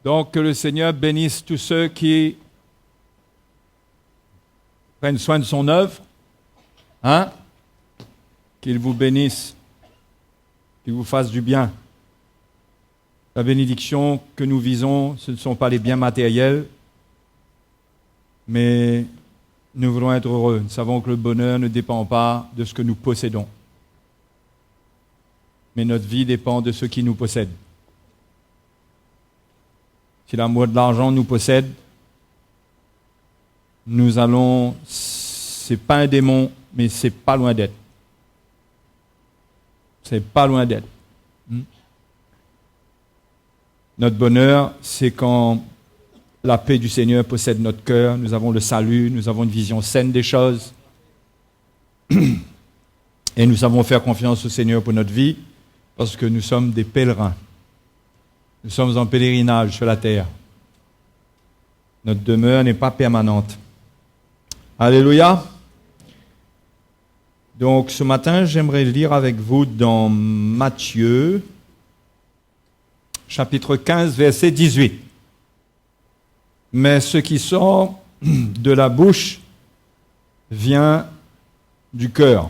Donc, que le Seigneur bénisse tous ceux qui prennent soin de son œuvre. Hein? Qu'il vous bénisse, qu'il vous fasse du bien. La bénédiction que nous visons, ce ne sont pas les biens matériels, mais nous voulons être heureux. Nous savons que le bonheur ne dépend pas de ce que nous possédons, mais notre vie dépend de ce qui nous possède. Si l'amour de l'argent nous possède, nous allons, c'est pas un démon, mais c'est pas loin d'être. C'est pas loin d'être. Notre bonheur, c'est quand la paix du Seigneur possède notre cœur, nous avons le salut, nous avons une vision saine des choses, et nous savons faire confiance au Seigneur pour notre vie, parce que nous sommes des pèlerins. Nous sommes en pèlerinage sur la terre. Notre demeure n'est pas permanente. Alléluia. Donc ce matin, j'aimerais lire avec vous dans Matthieu, chapitre 15, verset 18. Mais ce qui sort de la bouche vient du cœur,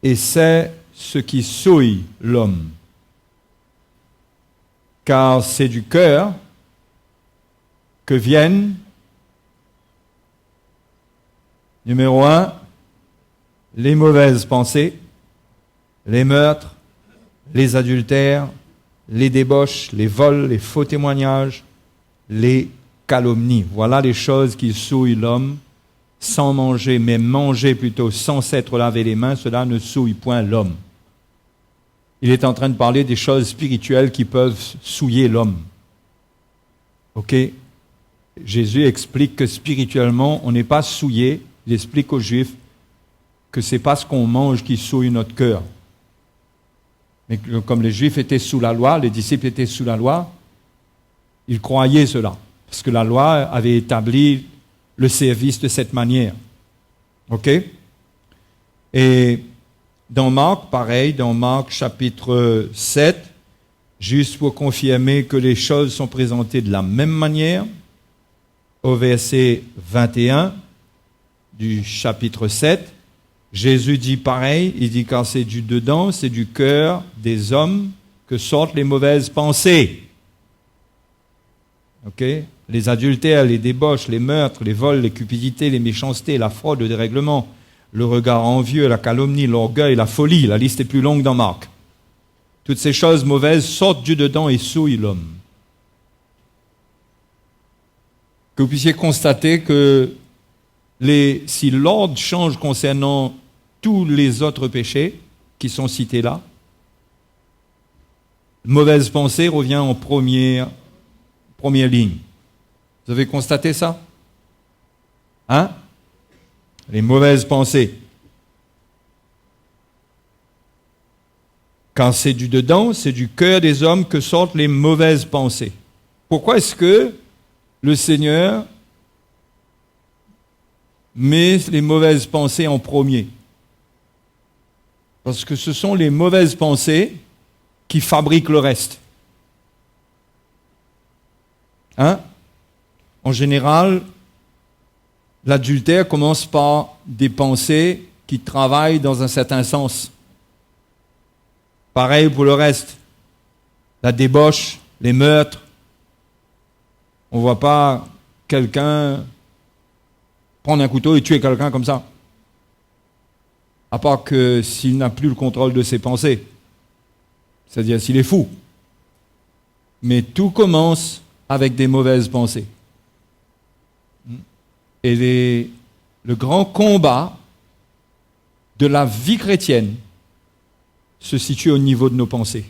et c'est ce qui souille l'homme. Car c'est du cœur que viennent, numéro 1, les mauvaises pensées, les meurtres, les adultères, les débauches, les vols, les faux témoignages, les calomnies. Voilà les choses qui souillent l'homme. Sans manger, mais manger plutôt sans s'être lavé les mains, cela ne souille point l'homme. Il est en train de parler des choses spirituelles qui peuvent souiller l'homme. Ok? Jésus explique que spirituellement, on n'est pas souillé. Il explique aux Juifs que ce n'est pas ce qu'on mange qui souille notre cœur. Mais comme les Juifs étaient sous la loi, les disciples étaient sous la loi, ils croyaient cela. Parce que la loi avait établi le service de cette manière. Ok? Et dans Marc, pareil, dans Marc chapitre 7, juste pour confirmer que les choses sont présentées de la même manière, au verset 21 du chapitre 7, Jésus dit pareil, il dit car c'est du dedans, c'est du cœur des hommes que sortent les mauvaises pensées. Ok? Les adultères, les débauches, les meurtres, les vols, les cupidités, les méchancetés, la fraude, le dérèglement, le regard envieux, la calomnie, l'orgueil, la folie, la liste est plus longue dans Marc. Toutes ces choses mauvaises sortent du dedans et souillent l'homme. Que vous puissiez constater que si l'ordre change concernant tous les autres péchés qui sont cités là, mauvaise pensée revient en première ligne. Vous avez constaté ça? Hein? Les mauvaises pensées. Quand c'est du dedans, c'est du cœur des hommes que sortent les mauvaises pensées. Pourquoi est-ce que le Seigneur met les mauvaises pensées en premier? Parce que ce sont les mauvaises pensées qui fabriquent le reste. Hein? En général, l'adultère commence par des pensées qui travaillent dans un certain sens. Pareil pour le reste. La débauche, les meurtres. On ne voit pas quelqu'un prendre un couteau et tuer quelqu'un comme ça. À part que s'il n'a plus le contrôle de ses pensées. C'est-à-dire s'il est fou. Mais tout commence avec des mauvaises pensées. Et le grand combat de la vie chrétienne se situe au niveau de nos pensées.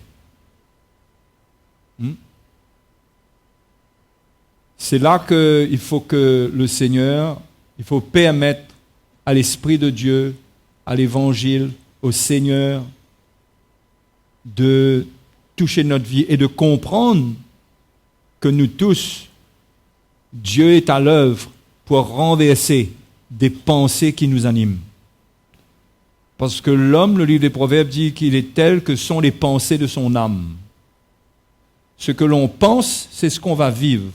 C'est là qu'il faut que le Seigneur, il faut permettre à l'Esprit de Dieu, à l'Évangile, au Seigneur, de toucher notre vie et de comprendre que nous tous, Dieu est à l'œuvre pour renverser des pensées qui nous animent. Parce que l'homme, le livre des Proverbes dit qu'il est tel que sont les pensées de son âme. Ce que l'on pense, c'est ce qu'on va vivre.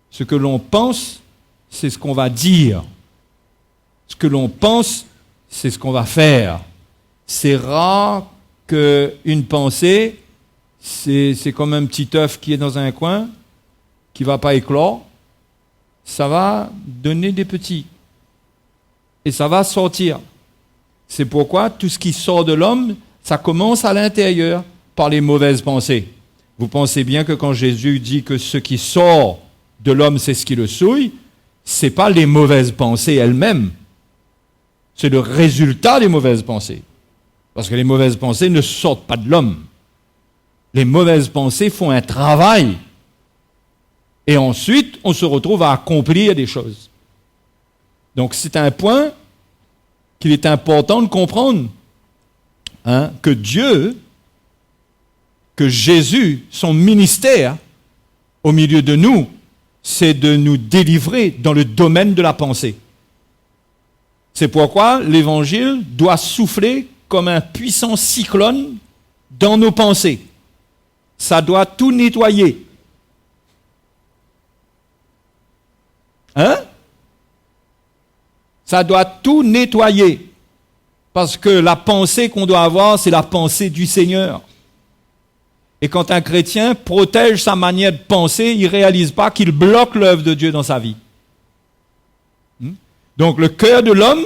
Ce que l'on pense, c'est ce qu'on va dire. Ce que l'on pense, c'est ce qu'on va faire. C'est rare qu'une pensée, c'est comme un petit œuf qui est dans un coin, qui ne va pas éclore. Ça va donner des petits. Et ça va sortir. C'est pourquoi tout ce qui sort de l'homme, ça commence à l'intérieur par les mauvaises pensées. Vous pensez bien que quand Jésus dit que ce qui sort de l'homme, c'est ce qui le souille, ce n'est pas les mauvaises pensées elles-mêmes. C'est le résultat des mauvaises pensées. Parce que les mauvaises pensées ne sortent pas de l'homme. Les mauvaises pensées font un travail. Et ensuite, on se retrouve à accomplir des choses. Donc c'est un point qu'il est important de comprendre. Que Dieu, que Jésus, son ministère au milieu de nous, c'est de nous délivrer dans le domaine de la pensée. C'est pourquoi l'Évangile doit souffler comme un puissant cyclone dans nos pensées. Ça doit tout nettoyer. Ça doit tout nettoyer. Parce que la pensée qu'on doit avoir, c'est la pensée du Seigneur. Et quand un chrétien protège sa manière de penser, il ne réalise pas qu'il bloque l'œuvre de Dieu dans sa vie. Donc le cœur de l'homme,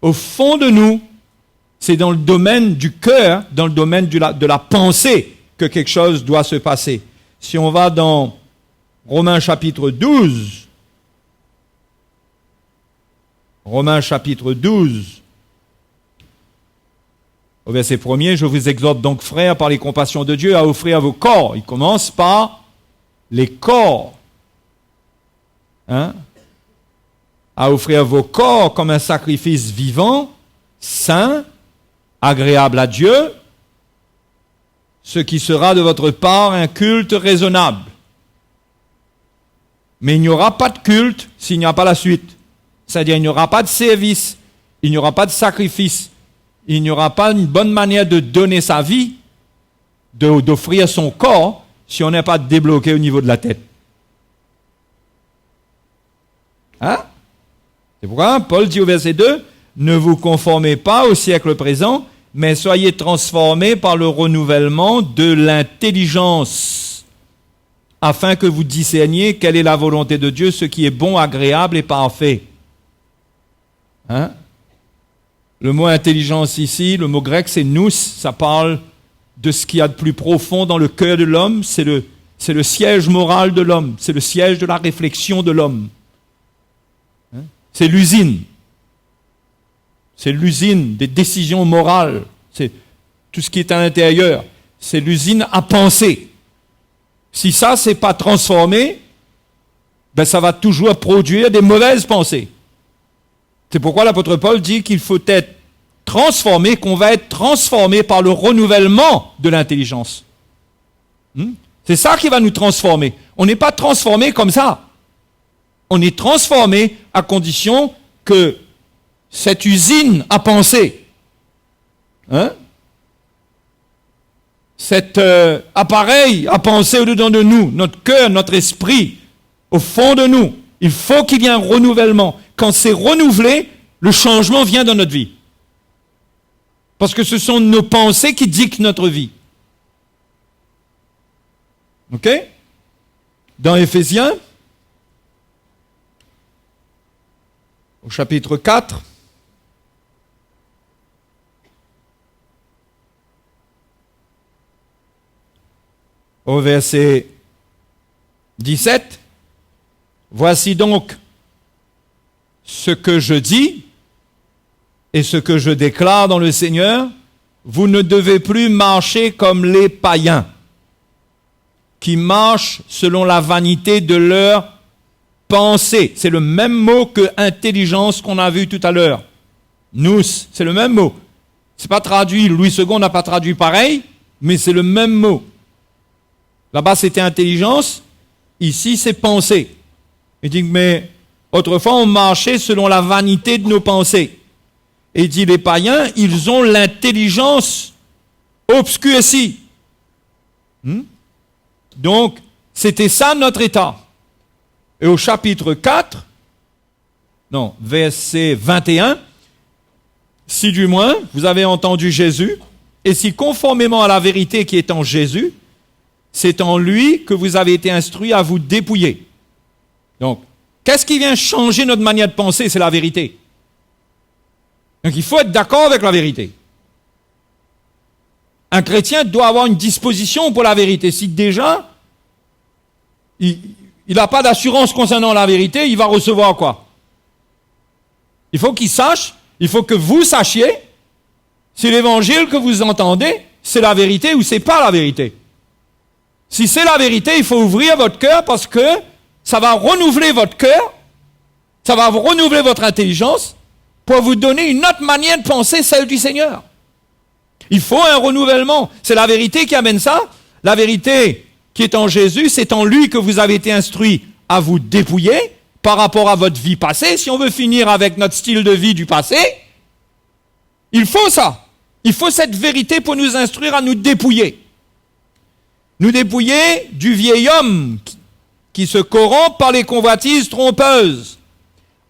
au fond de nous, c'est dans le domaine du cœur, dans le domaine de la pensée, que quelque chose doit se passer. Si on va dans Romains chapitre 12, au verset 1er, je vous exhorte donc, frères, par les compassions de Dieu, à offrir vos corps. Il commence par les corps. À offrir vos corps comme un sacrifice vivant, saint, agréable à Dieu, ce qui sera de votre part un culte raisonnable. Mais il n'y aura pas de culte s'il n'y a pas la suite. C'est-à-dire, il n'y aura pas de service, il n'y aura pas de sacrifice, il n'y aura pas une bonne manière de donner sa vie, d'offrir son corps, si on n'est pas débloqué au niveau de la tête. C'est pourquoi Paul dit au verset 2, « Ne vous conformez pas au siècle présent, mais soyez transformés par le renouvellement de l'intelligence, afin que vous discerniez quelle est la volonté de Dieu, ce qui est bon, agréable et parfait. » Le mot intelligence ici, le mot grec c'est nous, ça parle de ce qu'il y a de plus profond dans le cœur de l'homme, c'est le siège moral de l'homme, c'est le siège de la réflexion de l'homme. C'est l'usine. C'est l'usine des décisions morales. C'est tout ce qui est à l'intérieur. C'est l'usine à penser. Si ça, c'est pas transformé, ça va toujours produire des mauvaises pensées. C'est pourquoi l'apôtre Paul dit qu'il faut être transformé, qu'on va être transformé par le renouvellement de l'intelligence. C'est ça qui va nous transformer. On n'est pas transformé comme ça. On est transformé à condition que cette usine à penser, cet appareil à penser au-dedans de nous, notre cœur, notre esprit, au fond de nous, il faut qu'il y ait un renouvellement. Quand c'est renouvelé, le changement vient dans notre vie. Parce que ce sont nos pensées qui dictent notre vie. Ok? Dans Éphésiens, au chapitre 4, au verset 17, voici donc ce que je dis et ce que je déclare dans le Seigneur, vous ne devez plus marcher comme les païens, qui marchent selon la vanité de leur pensée. C'est le même mot que intelligence qu'on a vu tout à l'heure. Nous, c'est le même mot. C'est pas traduit, Louis II n'a pas traduit pareil, mais c'est le même mot. Là-bas, c'était intelligence, ici, c'est pensée. Il dit, mais autrefois, on marchait selon la vanité de nos pensées. Et il dit, les païens, ils ont l'intelligence obscurcie. Donc, c'était ça notre état. Et au chapitre 4, verset 21, si du moins vous avez entendu Jésus, et si conformément à la vérité qui est en Jésus, c'est en lui que vous avez été instruits à vous dépouiller. Donc, qu'est-ce qui vient changer notre manière de penser? C'est la vérité. Donc, il faut être d'accord avec la vérité. Un chrétien doit avoir une disposition pour la vérité. Si déjà, il n'a pas d'assurance concernant la vérité, il va recevoir quoi? Il faut qu'il sache, il faut que vous sachiez si l'évangile que vous entendez, c'est la vérité ou c'est pas la vérité. Si c'est la vérité, il faut ouvrir votre cœur parce que ça va renouveler votre cœur, ça va renouveler votre intelligence pour vous donner une autre manière de penser, celle du Seigneur. Il faut un renouvellement. C'est la vérité qui amène ça. La vérité qui est en Jésus, c'est en lui que vous avez été instruits à vous dépouiller par rapport à votre vie passée. Si on veut finir avec notre style de vie du passé, il faut ça. Il faut cette vérité pour nous instruire à nous dépouiller. Nous dépouiller du vieil homme qui se corrompt par les convoitises trompeuses,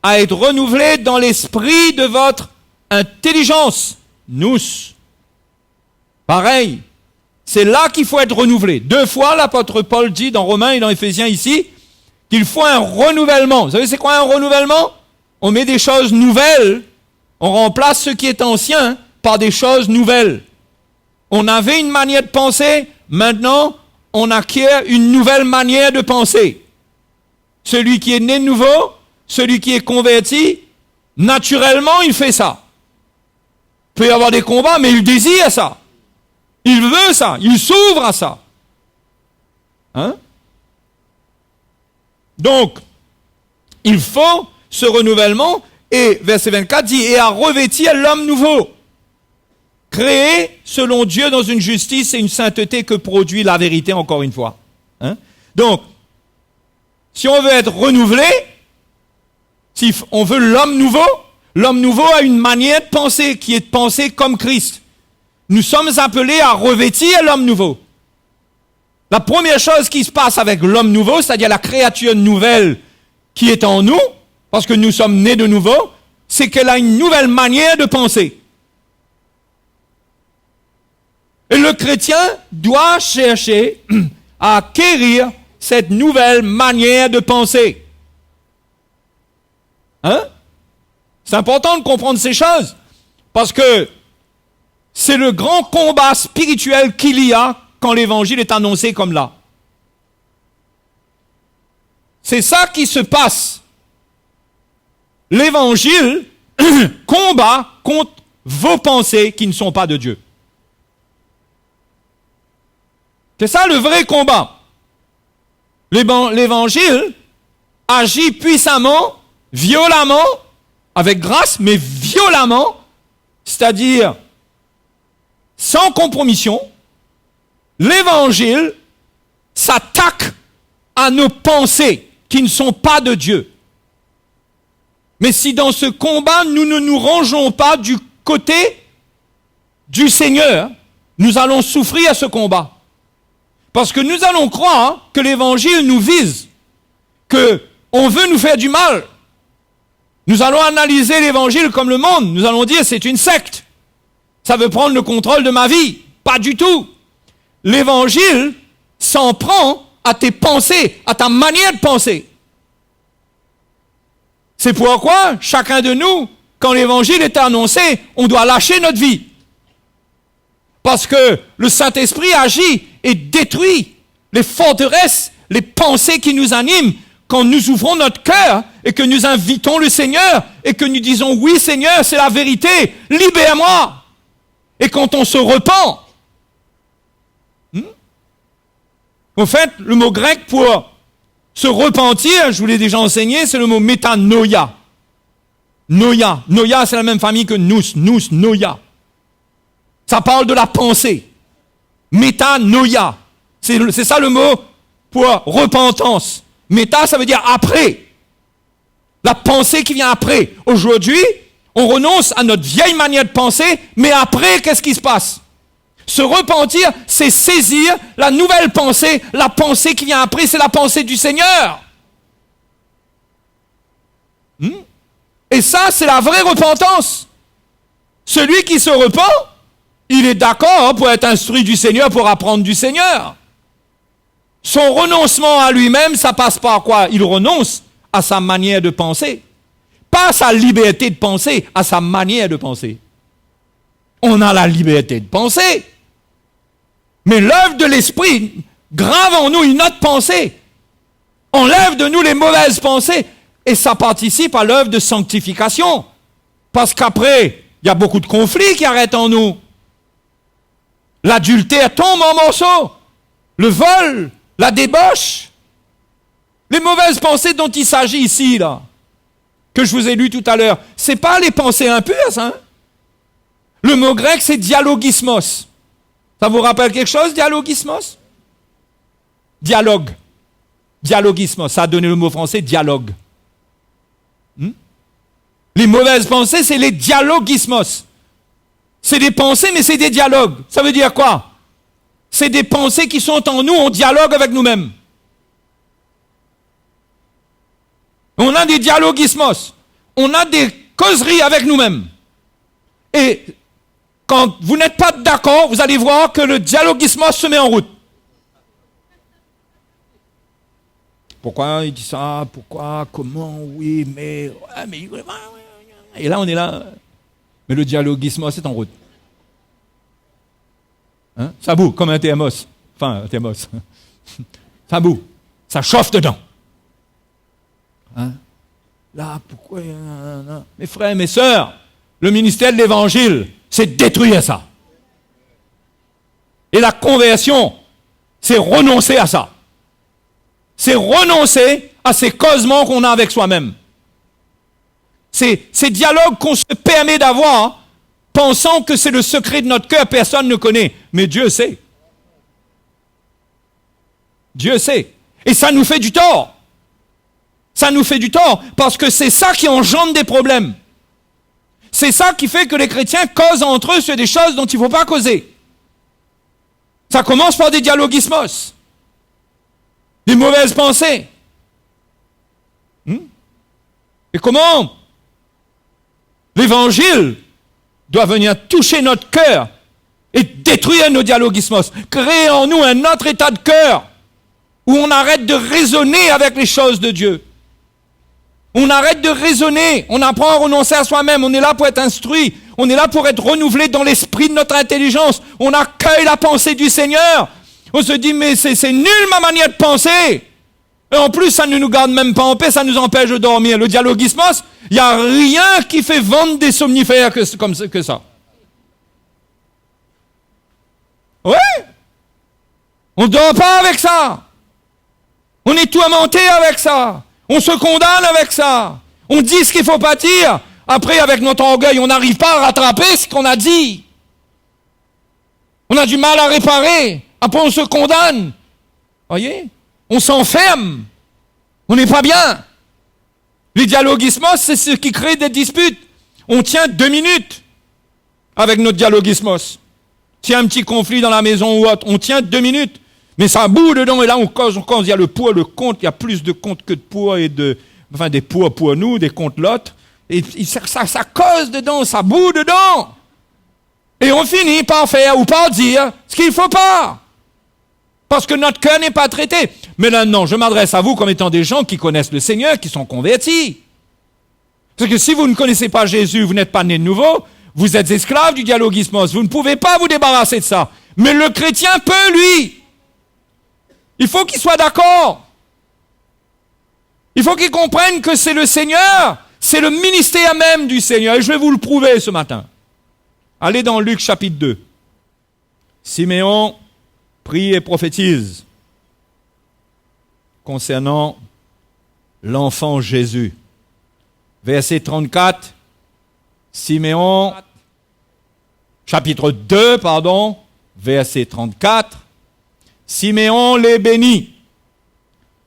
à être renouvelé dans l'esprit de votre intelligence. Nous. Pareil, c'est là qu'il faut être renouvelé. 2 fois, l'apôtre Paul dit dans Romains et dans Éphésiens ici, qu'il faut un renouvellement. Vous savez c'est quoi un renouvellement? On met des choses nouvelles, on remplace ce qui est ancien par des choses nouvelles. On avait une manière de penser, maintenant on acquiert une nouvelle manière de penser. Celui qui est né de nouveau, celui qui est converti, naturellement il fait ça. Il peut y avoir des combats, mais il désire ça. Il veut ça, il s'ouvre à ça. Hein? Donc, il faut ce renouvellement, et verset 24 dit, et à revêtir l'homme nouveau, créé selon Dieu dans une justice et une sainteté que produit la vérité, encore une fois. Hein? Donc, si on veut être renouvelé, si on veut l'homme nouveau a une manière de penser qui est de penser comme Christ. Nous sommes appelés à revêtir l'homme nouveau. La première chose qui se passe avec l'homme nouveau, c'est-à-dire la créature nouvelle qui est en nous, parce que nous sommes nés de nouveau, c'est qu'elle a une nouvelle manière de penser. Et le chrétien doit chercher à acquérir cette nouvelle manière de penser. Hein? C'est important de comprendre ces choses, parce que c'est le grand combat spirituel qu'il y a quand l'évangile est annoncé comme là. C'est ça qui se passe. L'évangile combat contre vos pensées qui ne sont pas de Dieu. C'est ça le vrai combat. L'évangile agit puissamment, violemment, avec grâce, mais violemment, c'est-à-dire sans compromission. L'évangile s'attaque à nos pensées qui ne sont pas de Dieu. Mais si dans ce combat, nous ne nous rangeons pas du côté du Seigneur, nous allons souffrir à ce combat. Parce que nous allons croire que l'évangile nous vise, qu'on veut nous faire du mal. Nous allons analyser l'évangile comme le monde. Nous allons dire c'est une secte. Ça veut prendre le contrôle de ma vie. Pas du tout. L'évangile s'en prend à tes pensées, à ta manière de penser. C'est pourquoi chacun de nous, quand l'évangile est annoncé, on doit lâcher notre vie. Parce que le Saint-Esprit agit et détruit les forteresses, les pensées qui nous animent quand nous ouvrons notre cœur et que nous invitons le Seigneur et que nous disons « Oui Seigneur, c'est la vérité, libère-moi » et quand on se repent. En fait, le mot grec pour se repentir, je vous l'ai déjà enseigné, c'est le mot métanoïa. Noia, c'est la même famille que nous, noia. Ça parle de la pensée. Métanoïa. C'est ça le mot pour repentance. Méta, ça veut dire après. La pensée qui vient après. Aujourd'hui, on renonce à notre vieille manière de penser, mais après, qu'est-ce qui se passe? Se repentir, c'est saisir la nouvelle pensée. La pensée qui vient après, c'est la pensée du Seigneur. Et ça, c'est la vraie repentance. Celui qui se repent, il est d'accord pour être instruit du Seigneur, pour apprendre du Seigneur. Son renoncement à lui-même, ça passe par quoi? Il renonce à sa manière de penser. Pas à sa liberté de penser, à sa manière de penser. On a la liberté de penser. Mais l'œuvre de l'Esprit grave en nous une autre pensée. Enlève de nous les mauvaises pensées. Et ça participe à l'œuvre de sanctification. Parce qu'après, il y a beaucoup de conflits qui arrêtent en nous. L'adultère tombe en morceaux. Le vol, la débauche. Les mauvaises pensées dont il s'agit ici, là, que je vous ai lu tout à l'heure, c'est pas les pensées impures, ça. Hein? Le mot grec, c'est dialogismos. Ça vous rappelle quelque chose, dialogismos? Dialogue. Dialogismos, ça a donné le mot français dialogue. Les mauvaises pensées, c'est les dialogismos. C'est des pensées, mais c'est des dialogues. Ça veut dire quoi? C'est des pensées qui sont en nous, on dialogue avec nous-mêmes. On a des dialogismos. On a des causeries avec nous-mêmes. Et quand vous n'êtes pas d'accord, vous allez voir que le dialogismos se met en route. Pourquoi il dit ça? Pourquoi? Comment? Oui, mais... Ouais, mais... Et là, on est là. Mais le dialogismos est en route. Hein? Ça boue, comme un thermos. Enfin, un thermos. Ça boue. Ça chauffe dedans. Hein? Là, pourquoi... Mes frères, mes sœurs, le ministère de l'Évangile, c'est détruire ça. Et la conversion, c'est renoncer à ça. C'est renoncer à ces causements qu'on a avec soi-même. Ces dialogues qu'on se permet d'avoir, pensant que c'est le secret de notre cœur, personne ne connaît. Mais Dieu sait. Dieu sait. Et ça nous fait du tort. Ça nous fait du tort, parce que c'est ça qui engendre des problèmes. C'est ça qui fait que les chrétiens causent entre eux sur des choses dont il ne faut pas causer. Ça commence par des dialogismos. Des mauvaises pensées. Et comment l'Évangile doit venir toucher notre cœur et détruire nos dialogismos, créer en nous un autre état de cœur où on arrête de raisonner avec les choses de Dieu. On arrête de raisonner, on apprend à renoncer à soi-même, on est là pour être instruit, on est là pour être renouvelé dans l'esprit de notre intelligence, on accueille la pensée du Seigneur, on se dit mais c'est nul ma manière de penser, et en plus ça ne nous garde même pas en paix, ça nous empêche de dormir. Le dialogismos, il n'y a rien qui fait vendre des somnifères que ça. Ouais, on ne dort pas avec ça, on est tourmenté avec ça. On se condamne avec ça. On dit ce qu'il ne faut pas dire. Après, avec notre orgueil, on n'arrive pas à rattraper ce qu'on a dit. On a du mal à réparer. Après, on se condamne. Voyez? On s'enferme. On n'est pas bien. Les dialogismos, c'est ce qui crée des disputes. On tient 2 minutes avec notre dialogismos. S'il y a un petit conflit dans la maison ou autre, on tient 2 minutes. Mais ça boue dedans, et là on cause, il y a le pour, le contre, il y a plus de contre que de pour, des pour nous, des contre l'autre, et ça cause dedans, ça boue dedans. Et on finit par faire ou par dire ce qu'il ne faut pas. Parce que notre cœur n'est pas traité. Mais là, non, je m'adresse à vous comme étant des gens qui connaissent le Seigneur, qui sont convertis. Parce que si vous ne connaissez pas Jésus, vous n'êtes pas né de nouveau, vous êtes esclaves du dialogismos, vous ne pouvez pas vous débarrasser de ça. Mais le chrétien peut, lui. Il faut qu'il soit d'accord. Il faut qu'il comprenne que c'est le Seigneur, c'est le ministère même du Seigneur. Et je vais vous le prouver ce matin. Allez dans Luc chapitre 2. Siméon prie et prophétise concernant l'enfant Jésus. Verset 34. Siméon, chapitre 2, verset 34. Siméon les bénit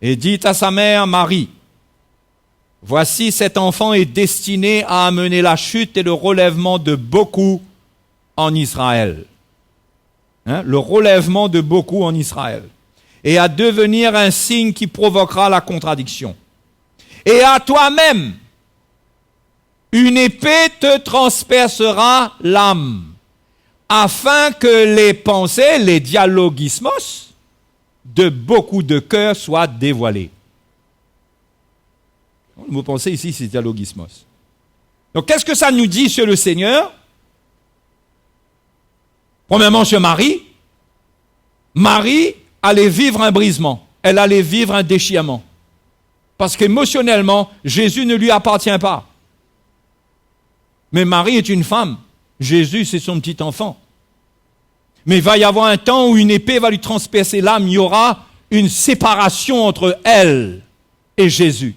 et dit à sa mère Marie, « Voici cet enfant est destiné à amener la chute et le relèvement de beaucoup en Israël. le relèvement de beaucoup en Israël, et à devenir un signe qui provoquera la contradiction. Et à toi-même, une épée te transpercera l'âme, afin que les pensées, les dialogismos, de beaucoup de cœurs soient dévoilés. Le mot pensée ici, c'est dialogismos. Donc, qu'est-ce que ça nous dit sur le Seigneur? Premièrement, sur Marie. Marie allait vivre un brisement. Elle allait vivre un déchirement. Parce qu'émotionnellement, Jésus ne lui appartient pas. Mais Marie est une femme. Jésus, c'est son petit enfant. Mais il va y avoir un temps où une épée va lui transpercer l'âme. Il y aura une séparation entre elle et Jésus.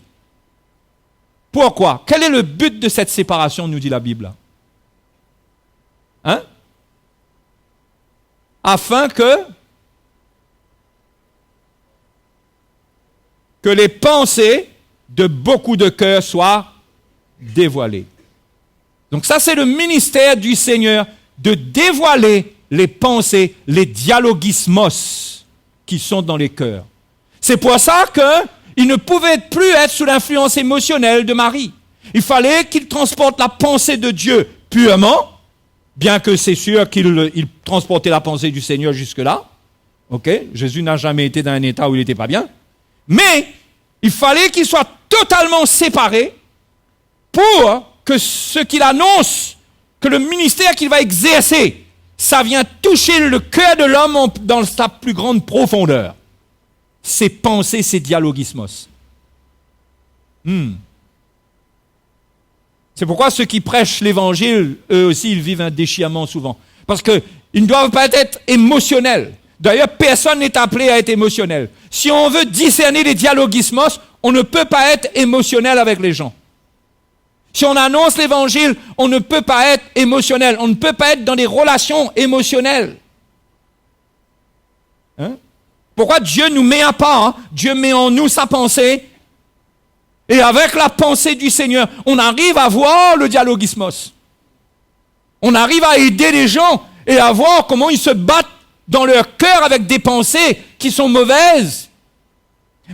Pourquoi? Quel est le but de cette séparation, nous dit la Bible? Afin que les pensées de beaucoup de cœurs soient dévoilées. Donc ça, c'est le ministère du Seigneur, de dévoiler les pensées, les dialogismos qui sont dans les cœurs. C'est pour ça qu'il ne pouvait plus être sous l'influence émotionnelle de Marie. Il fallait qu'il transporte la pensée de Dieu purement, bien que c'est sûr qu'il transportait la pensée du Seigneur jusque-là. Ok, Jésus n'a jamais été dans un état où il n'était pas bien. Mais il fallait qu'il soit totalement séparé pour que ce qu'il annonce, que le ministère qu'il va exercer, ça vient toucher le cœur de l'homme dans sa plus grande profondeur. Ses pensées, ses dialogismos. C'est pourquoi ceux qui prêchent l'évangile, eux aussi, ils vivent un déchirement souvent. Parce qu'ils ne doivent pas être émotionnels. D'ailleurs, personne n'est appelé à être émotionnel. Si on veut discerner les dialogismos, on ne peut pas être émotionnel avec les gens. Si on annonce l'évangile, on ne peut pas être émotionnel. On ne peut pas être dans des relations émotionnelles. Pourquoi Dieu nous met à part? Dieu met en nous sa pensée. Et avec la pensée du Seigneur, on arrive à voir le dialogismos. On arrive à aider les gens et à voir comment ils se battent dans leur cœur avec des pensées qui sont mauvaises.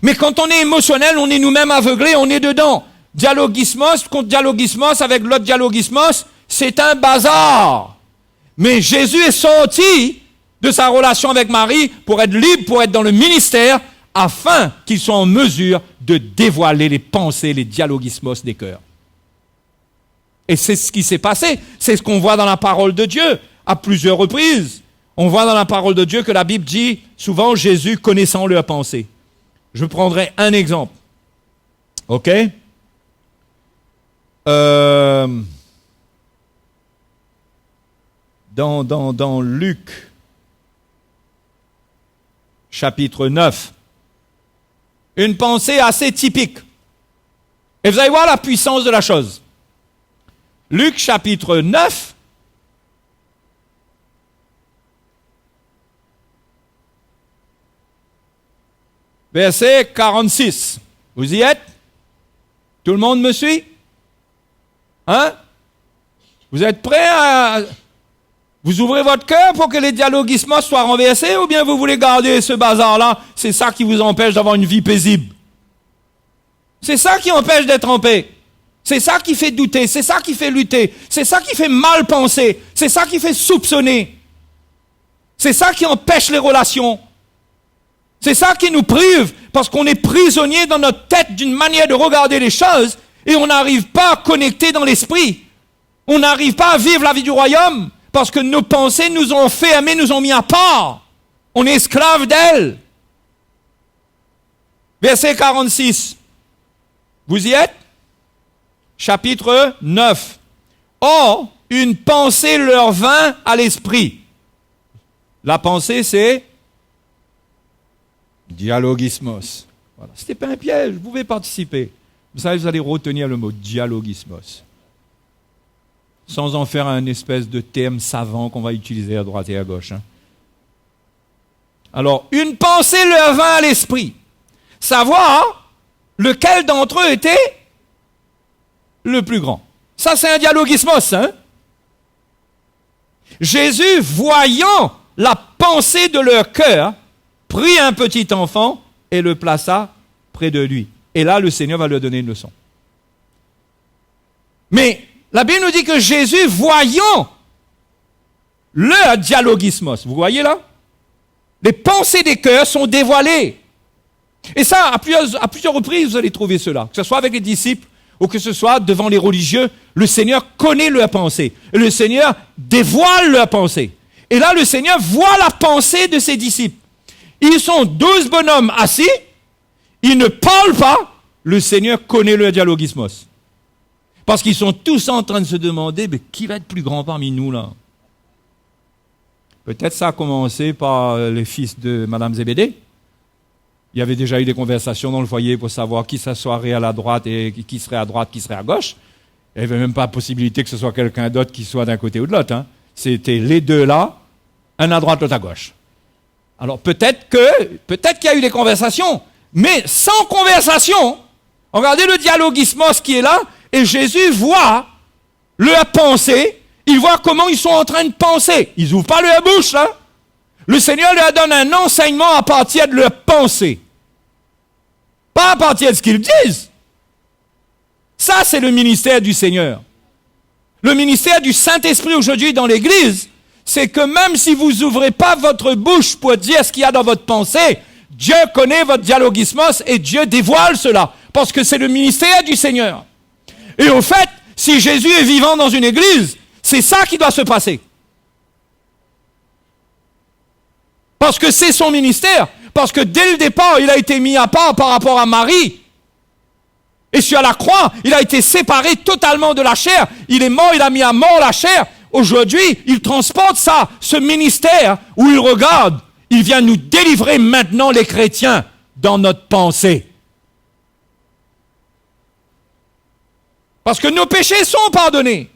Mais quand on est émotionnel, on est nous-mêmes aveuglés, on est dedans. Dialogismos contre dialogismos avec l'autre dialogismos, c'est un bazar. Mais Jésus est sorti de sa relation avec Marie pour être libre, pour être dans le ministère, afin qu'ils soient en mesure de dévoiler les pensées, les dialogismos des cœurs. Et c'est ce qui s'est passé. C'est ce qu'on voit dans la parole de Dieu à plusieurs reprises. On voit dans la parole de Dieu que la Bible dit souvent Jésus connaissant leurs pensées. Je prendrai un exemple. OK? Dans Luc, chapitre 9, une pensée assez typique. Et vous allez voir la puissance de la chose. Luc, chapitre 9, verset 46. Vous y êtes? Tout le monde me suit? Vous êtes prêts à... Vous ouvrez votre cœur pour que les dialogismos soient renversés ou bien vous voulez garder ce bazar-là? C'est ça qui vous empêche d'avoir une vie paisible. C'est ça qui empêche d'être en paix. C'est ça qui fait douter. C'est ça qui fait lutter. C'est ça qui fait mal penser. C'est ça qui fait soupçonner. C'est ça qui empêche les relations. C'est ça qui nous prive parce qu'on est prisonnier dans notre tête d'une manière de regarder les choses et on n'arrive pas à connecter dans l'esprit. On n'arrive pas à vivre la vie du royaume. Parce que nos pensées nous ont fermés, nous ont mis à part. On est esclaves d'elles. Verset 46. Vous y êtes? Chapitre 9. Or, une pensée leur vint à l'esprit. La pensée, c'est dialogismos. Voilà. Ce n'était pas un piège, vous pouvez participer. Vous savez, vous allez retenir le mot dialogismos. Sans en faire un espèce de terme savant qu'on va utiliser à droite et à gauche. Alors, une pensée leur vint à l'esprit. Savoir lequel d'entre eux était le plus grand. Ça, c'est un dialogismos. Jésus, voyant la pensée de leur cœur, prit un petit enfant et le plaça près de lui. Et là, le Seigneur va leur donner une leçon. Mais la Bible nous dit que Jésus, voyant leur dialogismos, vous voyez là? Les pensées des cœurs sont dévoilées. Et ça, à plusieurs reprises, vous allez trouver cela. Que ce soit avec les disciples ou que ce soit devant les religieux, le Seigneur connaît leurs pensées. Et le Seigneur dévoile leurs pensées. Et là, le Seigneur voit la pensée de ses disciples. Ils sont 12 bonhommes assis, ils ne parlent pas, le Seigneur connaît leur dialogismos. Parce qu'ils sont tous en train de se demander, mais qui va être plus grand parmi nous là? Peut-être ça a commencé par les fils de Madame Zébédée. Il y avait déjà eu des conversations dans le foyer pour savoir qui s'assoirait à la droite et qui serait à droite, qui serait à gauche. Il n'y avait même pas la possibilité que ce soit quelqu'un d'autre qui soit d'un côté ou de l'autre. Hein. C'était les deux là, un à droite, l'autre à gauche. Alors peut-être qu'il y a eu des conversations, mais sans conversation, regardez le dialogismos qui est là, et Jésus voit leur pensée, il voit comment ils sont en train de penser. Ils n'ouvrent pas leur bouche là. Le Seigneur leur donne un enseignement à partir de leur pensée. Pas à partir de ce qu'ils disent. Ça, c'est le ministère du Seigneur. Le ministère du Saint-Esprit aujourd'hui dans l'Église, c'est que même si vous n'ouvrez pas votre bouche pour dire ce qu'il y a dans votre pensée, Dieu connaît votre dialogismos et Dieu dévoile cela. Parce que c'est le ministère du Seigneur. Et au fait, si Jésus est vivant dans une église, c'est ça qui doit se passer. Parce que c'est son ministère. Parce que dès le départ, il a été mis à part par rapport à Marie. Et sur la croix, il a été séparé totalement de la chair. Il est mort, il a mis à mort la chair. Aujourd'hui, il transporte ça, ce ministère où il regarde. Il vient nous délivrer maintenant les chrétiens dans notre pensée. Parce que nos péchés sont pardonnés.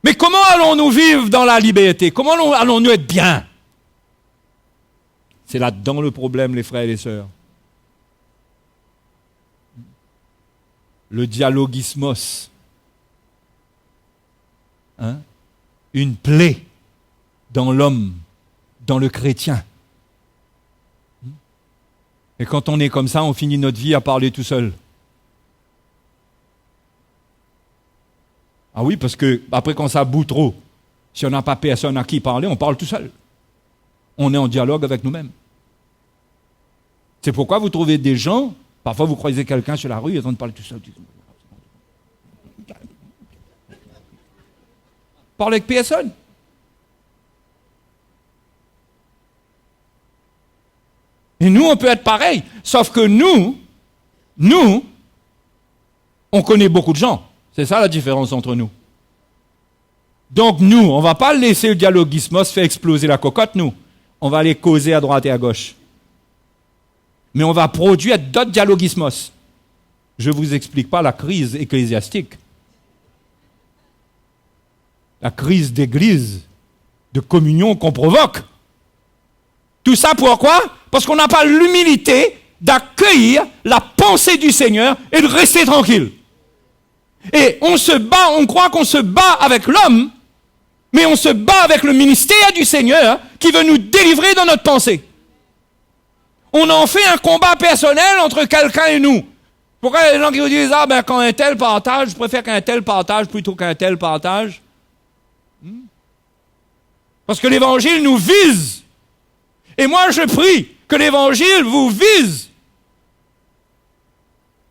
Mais comment allons-nous vivre dans la liberté? Comment allons-nous être bien? C'est là-dedans le problème, les frères et les sœurs. Le dialogismos. Hein? Une plaie dans l'homme, dans le chrétien. Et quand on est comme ça, on finit notre vie à parler tout seul. Ah oui, parce que après quand ça bout trop, si on n'a pas personne à qui parler, on parle tout seul. On est en dialogue avec nous-mêmes. C'est pourquoi vous trouvez des gens, parfois vous croisez quelqu'un sur la rue, ils sont en train de parler tout seul. Parle avec personne. Et nous, on peut être pareil, sauf que nous, on connaît beaucoup de gens. C'est ça la différence entre nous. Donc nous, on ne va pas laisser le dialogismos faire exploser la cocotte, nous. On va aller causer à droite et à gauche. Mais on va produire d'autres dialogismos. Je ne vous explique pas la crise ecclésiastique. La crise d'église, de communion qu'on provoque. Tout ça pourquoi? Parce qu'on n'a pas l'humilité d'accueillir la pensée du Seigneur et de rester tranquille. Et on se bat, on croit qu'on se bat avec l'homme, mais on se bat avec le ministère du Seigneur qui veut nous délivrer dans notre pensée. On en fait un combat personnel entre quelqu'un et nous. Pourquoi les gens qui vous disent, quand un tel partage, je préfère qu'un tel partage plutôt qu'un tel partage? Parce que l'évangile nous vise. Et moi je prie que l'évangile vous vise.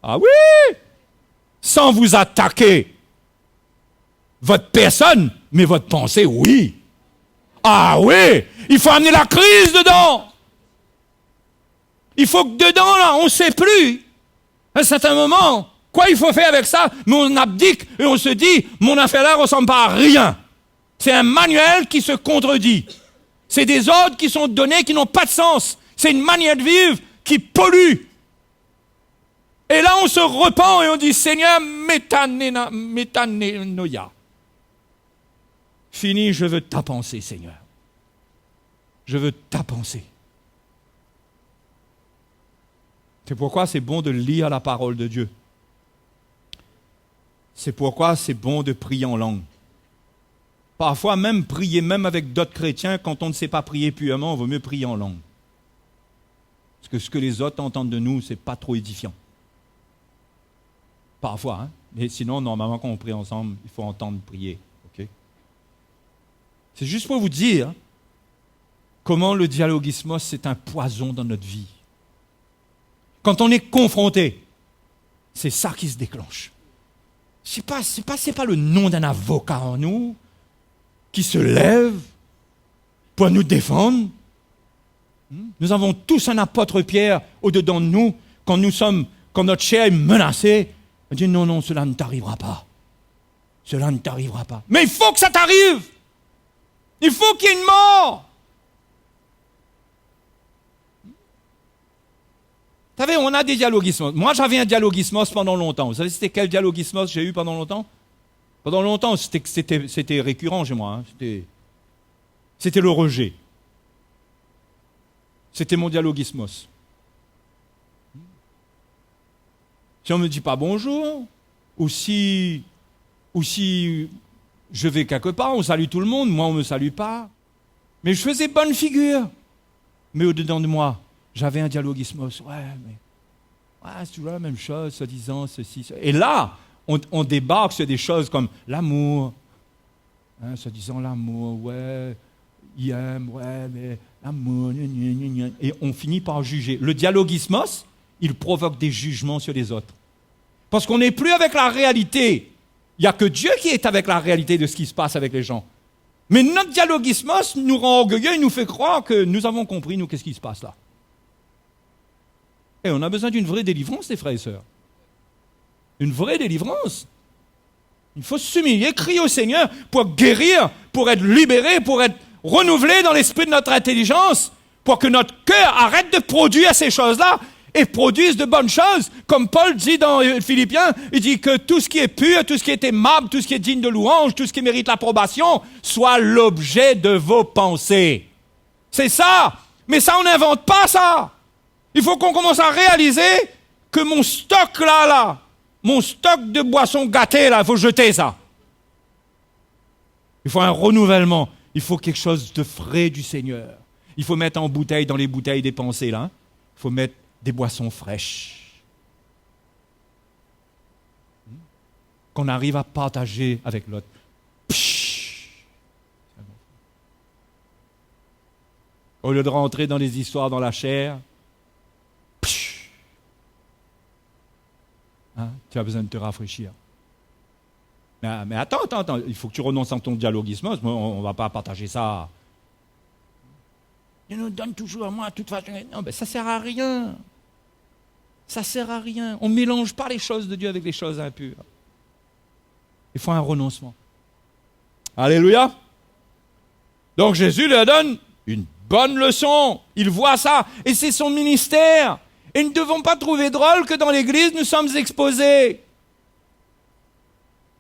Ah oui! Sans vous attaquer votre personne, mais votre pensée, oui. Ah oui! Il faut amener la crise dedans. Il faut que dedans, là, on ne sait plus. À un certain moment, quoi il faut faire avec ça? Mais on abdique et on se dit, mon affaire-là ne ressemble pas à rien. C'est un manuel qui se contredit. C'est des ordres qui sont donnés qui n'ont pas de sens. C'est une manière de vivre qui pollue. Et là, on se repent et on dit, Seigneur, métanenoia. Fini, je veux ta pensée, Seigneur. Je veux ta pensée. C'est pourquoi c'est bon de lire la parole de Dieu. C'est pourquoi c'est bon de prier en langue. Parfois, même prier, même avec d'autres chrétiens, quand on ne sait pas prier puément, on vaut mieux prier en langue. Parce que ce que les autres entendent de nous, c'est pas trop édifiant. Parfois, hein. Mais sinon, normalement, quand on prie ensemble, il faut entendre prier. Okay? C'est juste pour vous dire comment le dialogismos, c'est un poison dans notre vie. Quand on est confronté, c'est ça qui se déclenche. C'est pas le nom d'un avocat en nous qui se lève pour nous défendre. Nous avons tous un apôtre Pierre au-dedans de nous. Quand notre chair est menacée, on dit non, cela ne t'arrivera pas. Cela ne t'arrivera pas. Mais il faut que ça t'arrive. Il faut qu'il y ait une mort. Vous savez, on a des dialogismos. Moi, j'avais un dialogismos pendant longtemps. Vous savez, c'était quel dialogismos j'ai eu pendant longtemps? Pendant longtemps, c'était récurrent chez moi. Hein. C'était le rejet. C'était mon dialogismos. Si on ne me dit pas bonjour, ou si je vais quelque part, on salue tout le monde, moi on ne me salue pas. Mais je faisais bonne figure. Mais au-dedans de moi, j'avais un dialogismos. C'est toujours la même chose, soi-disant, ceci, cela. Et là, on débarque sur des choses comme l'amour. Hein, soi-disant l'amour, il aime, mais l'amour, et on finit par juger. Le dialogismos, il provoque des jugements sur les autres. Parce qu'on n'est plus avec la réalité. Il n'y a que Dieu qui est avec la réalité de ce qui se passe avec les gens. Mais notre dialogismos nous rend orgueilleux, il nous fait croire que nous avons compris, nous, qu'est-ce qui se passe là. Et on a besoin d'une vraie délivrance, les frères et sœurs. Une vraie délivrance. Il faut s'humilier, crier au Seigneur pour guérir, pour être libéré, pour être renouvelé dans l'esprit de notre intelligence, pour que notre cœur arrête de produire ces choses-là et produise de bonnes choses. Comme Paul dit dans Philippiens, il dit que tout ce qui est pur, tout ce qui est aimable, tout ce qui est digne de louange, tout ce qui mérite l'approbation, soit l'objet de vos pensées. C'est ça. Mais ça, on n'invente pas ça. Il faut qu'on commence à réaliser que mon stock là, mon stock de boissons gâtées là, il faut jeter ça. Il faut un renouvellement. Il faut quelque chose de frais du Seigneur. Il faut mettre en bouteille, dans les bouteilles des pensées là, il faut mettre des boissons fraîches. Qu'on arrive à partager avec l'autre. Au lieu de rentrer dans les histoires dans la chair, tu as besoin de te rafraîchir. Mais attends, il faut que tu renonces à ton dialogisme, on ne va pas partager ça. Il nous donne toujours à moi, de toute façon. Non, ça ne sert à rien. Ça ne sert à rien. On ne mélange pas les choses de Dieu avec les choses impures. Il faut un renoncement. Alléluia. Donc Jésus leur donne une bonne leçon. Il voit ça. Et c'est son ministère. Et nous ne devons pas trouver drôle que dans l'Église, nous sommes exposés.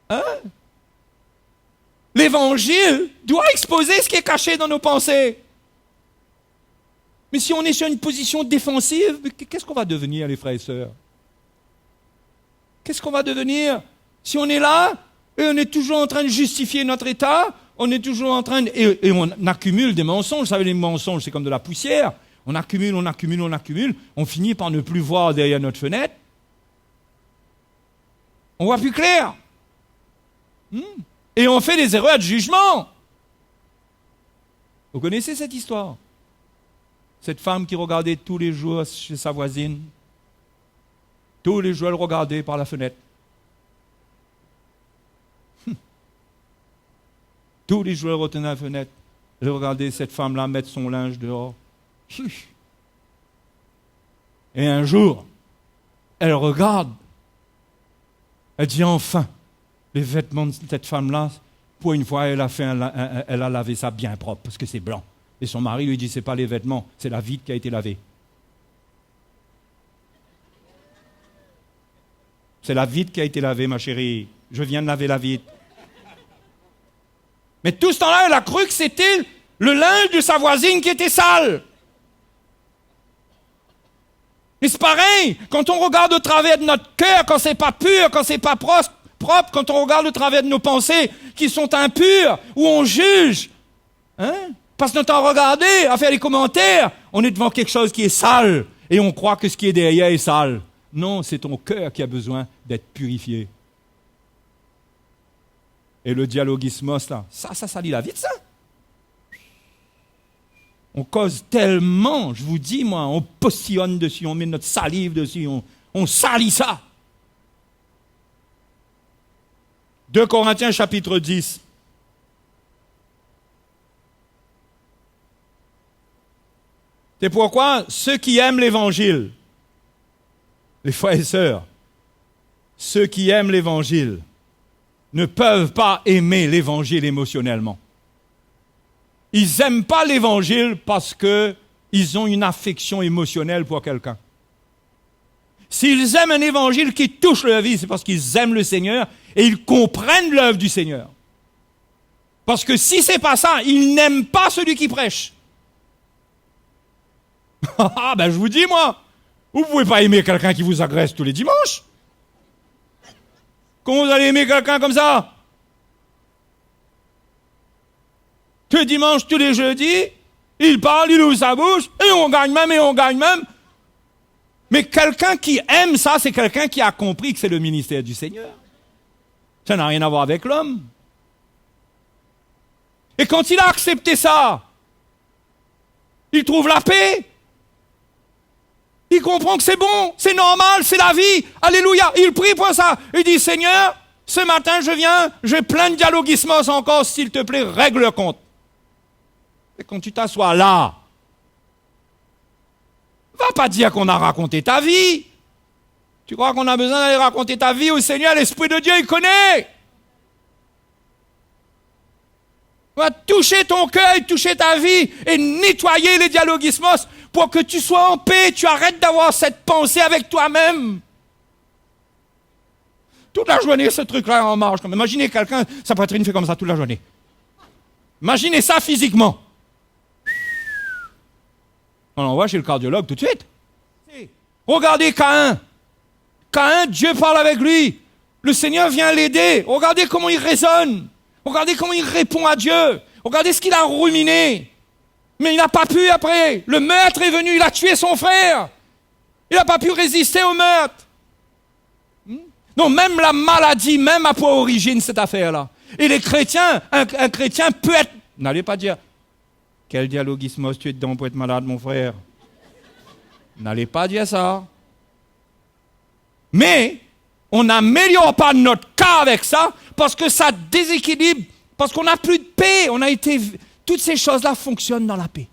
Hein? L'Évangile doit exposer ce qui est caché dans nos pensées. Mais si on est sur une position défensive, qu'est-ce qu'on va devenir, les frères et sœurs? Qu'est-ce qu'on va devenir? Si on est là, et on est toujours en train de justifier notre état, on est toujours en train de... Et on accumule des mensonges. Vous savez, les mensonges, c'est comme de la poussière. On accumule, on finit par ne plus voir derrière notre fenêtre. On voit plus clair. Et on fait des erreurs de jugement. Vous connaissez cette histoire? Cette femme qui regardait tous les jours chez sa voisine. Tous les jours, elle regardait par la fenêtre. Tous les jours, elle retenait la fenêtre. Elle regardait cette femme-là mettre son linge dehors. Et un jour, elle regarde. Elle dit enfin, les vêtements de cette femme-là, pour une fois, elle a lavé ça bien propre, parce que c'est blanc. Et son mari lui dit, c'est pas les vêtements, c'est la vitre qui a été lavée. C'est la vitre qui a été lavée, ma chérie. Je viens de laver la vitre. Mais tout ce temps-là, elle a cru que c'était le linge de sa voisine qui était sale. Mais c'est pareil, quand on regarde au travers de notre cœur, quand c'est pas pur, quand c'est pas propre, propre quand on regarde au travers de nos pensées qui sont impures, où on juge. Parce que notre temps à regarder, à faire les commentaires, on est devant quelque chose qui est sale et on croit que ce qui est derrière est sale. Non, c'est ton cœur qui a besoin d'être purifié. Et le dialogismos, là, ça salit la vie de ça. On cause tellement, je vous dis, moi, on postillonne dessus, on met notre salive dessus, on salit ça. 2 Corinthiens chapitre 10. C'est pourquoi ceux qui aiment l'évangile, les frères et sœurs, ceux qui aiment l'évangile ne peuvent pas aimer l'évangile émotionnellement. Ils n'aiment pas l'évangile parce qu'ils ont une affection émotionnelle pour quelqu'un. S'ils aiment un évangile qui touche leur vie, c'est parce qu'ils aiment le Seigneur et ils comprennent l'œuvre du Seigneur. Parce que si c'est pas ça, ils n'aiment pas celui qui prêche. Ah, ben je vous dis, moi, vous pouvez pas aimer quelqu'un qui vous agresse tous les dimanches. Comment vous allez aimer quelqu'un comme ça? Tous les dimanches, tous les jeudis, il parle, il ouvre sa bouche, et on gagne même. Mais quelqu'un qui aime ça, c'est quelqu'un qui a compris que c'est le ministère du Seigneur. Ça n'a rien à voir avec l'homme. Et quand il a accepté ça, il trouve la paix. Il comprend que c'est bon, c'est normal, c'est la vie. Alléluia. Il prie pour ça. Il dit, Seigneur, ce matin je viens, j'ai plein de dialogismos encore, s'il te plaît, règle le compte. Et quand tu t'assois là, va pas dire qu'on a raconté ta vie. Tu crois qu'on a besoin d'aller raconter ta vie au Seigneur? L'Esprit de Dieu, il connaît. Va toucher ton cœur et toucher ta vie et nettoyer les dialogismos pour que tu sois en paix, tu arrêtes d'avoir cette pensée avec toi-même. Toute la journée, ce truc-là en marche. Imaginez quelqu'un, sa poitrine fait comme ça toute la journée. Imaginez ça physiquement. On l'envoie chez le cardiologue tout de suite. Regardez Caïn. Caïn, Dieu parle avec lui. Le Seigneur vient l'aider. Regardez comment il raisonne. Regardez comment il répond à Dieu. Regardez ce qu'il a ruminé. Mais il n'a pas pu après. Le meurtre est venu, il a tué son frère. Il n'a pas pu résister au meurtre. Non, même la maladie, même a pour origine cette affaire-là. Et les chrétiens, un chrétien peut être... N'allez pas dire, quel dialogismos tu es dedans pour être malade, mon frère. N'allez pas dire ça. Mais, on n'améliore pas notre cas avec ça, parce que ça déséquilibre, parce qu'on n'a plus de paix. Toutes ces choses-là fonctionnent dans la paix.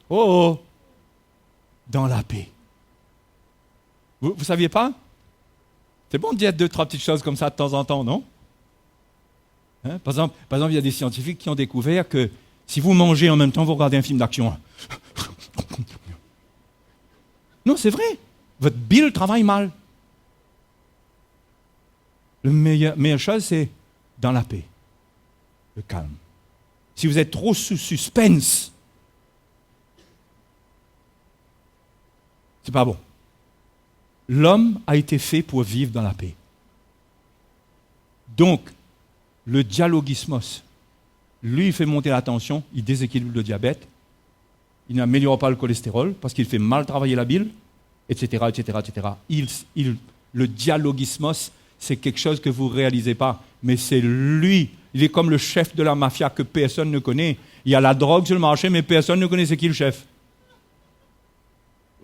Oh, dans la paix. Vous ne saviez pas? C'est bon de dire 2-3 petites choses comme ça de temps en temps, non? Par exemple, il y a des scientifiques qui ont découvert que si vous mangez en même temps, vous regardez un film d'action. Non, c'est vrai. Votre bile travaille mal. La meilleure chose, c'est dans la paix, le calme. Si vous êtes trop sous suspense, c'est pas bon. L'homme a été fait pour vivre dans la paix. Donc, le dialogismos, lui, il fait monter la tension, il déséquilibre le diabète, il n'améliore pas le cholestérol parce qu'il fait mal travailler la bile, etc., etc., etc. Le dialogismos, c'est quelque chose que vous ne réalisez pas, mais c'est lui. Il est comme le chef de la mafia que personne ne connaît. Il y a la drogue sur le marché, mais personne ne connaît c'est qui le chef.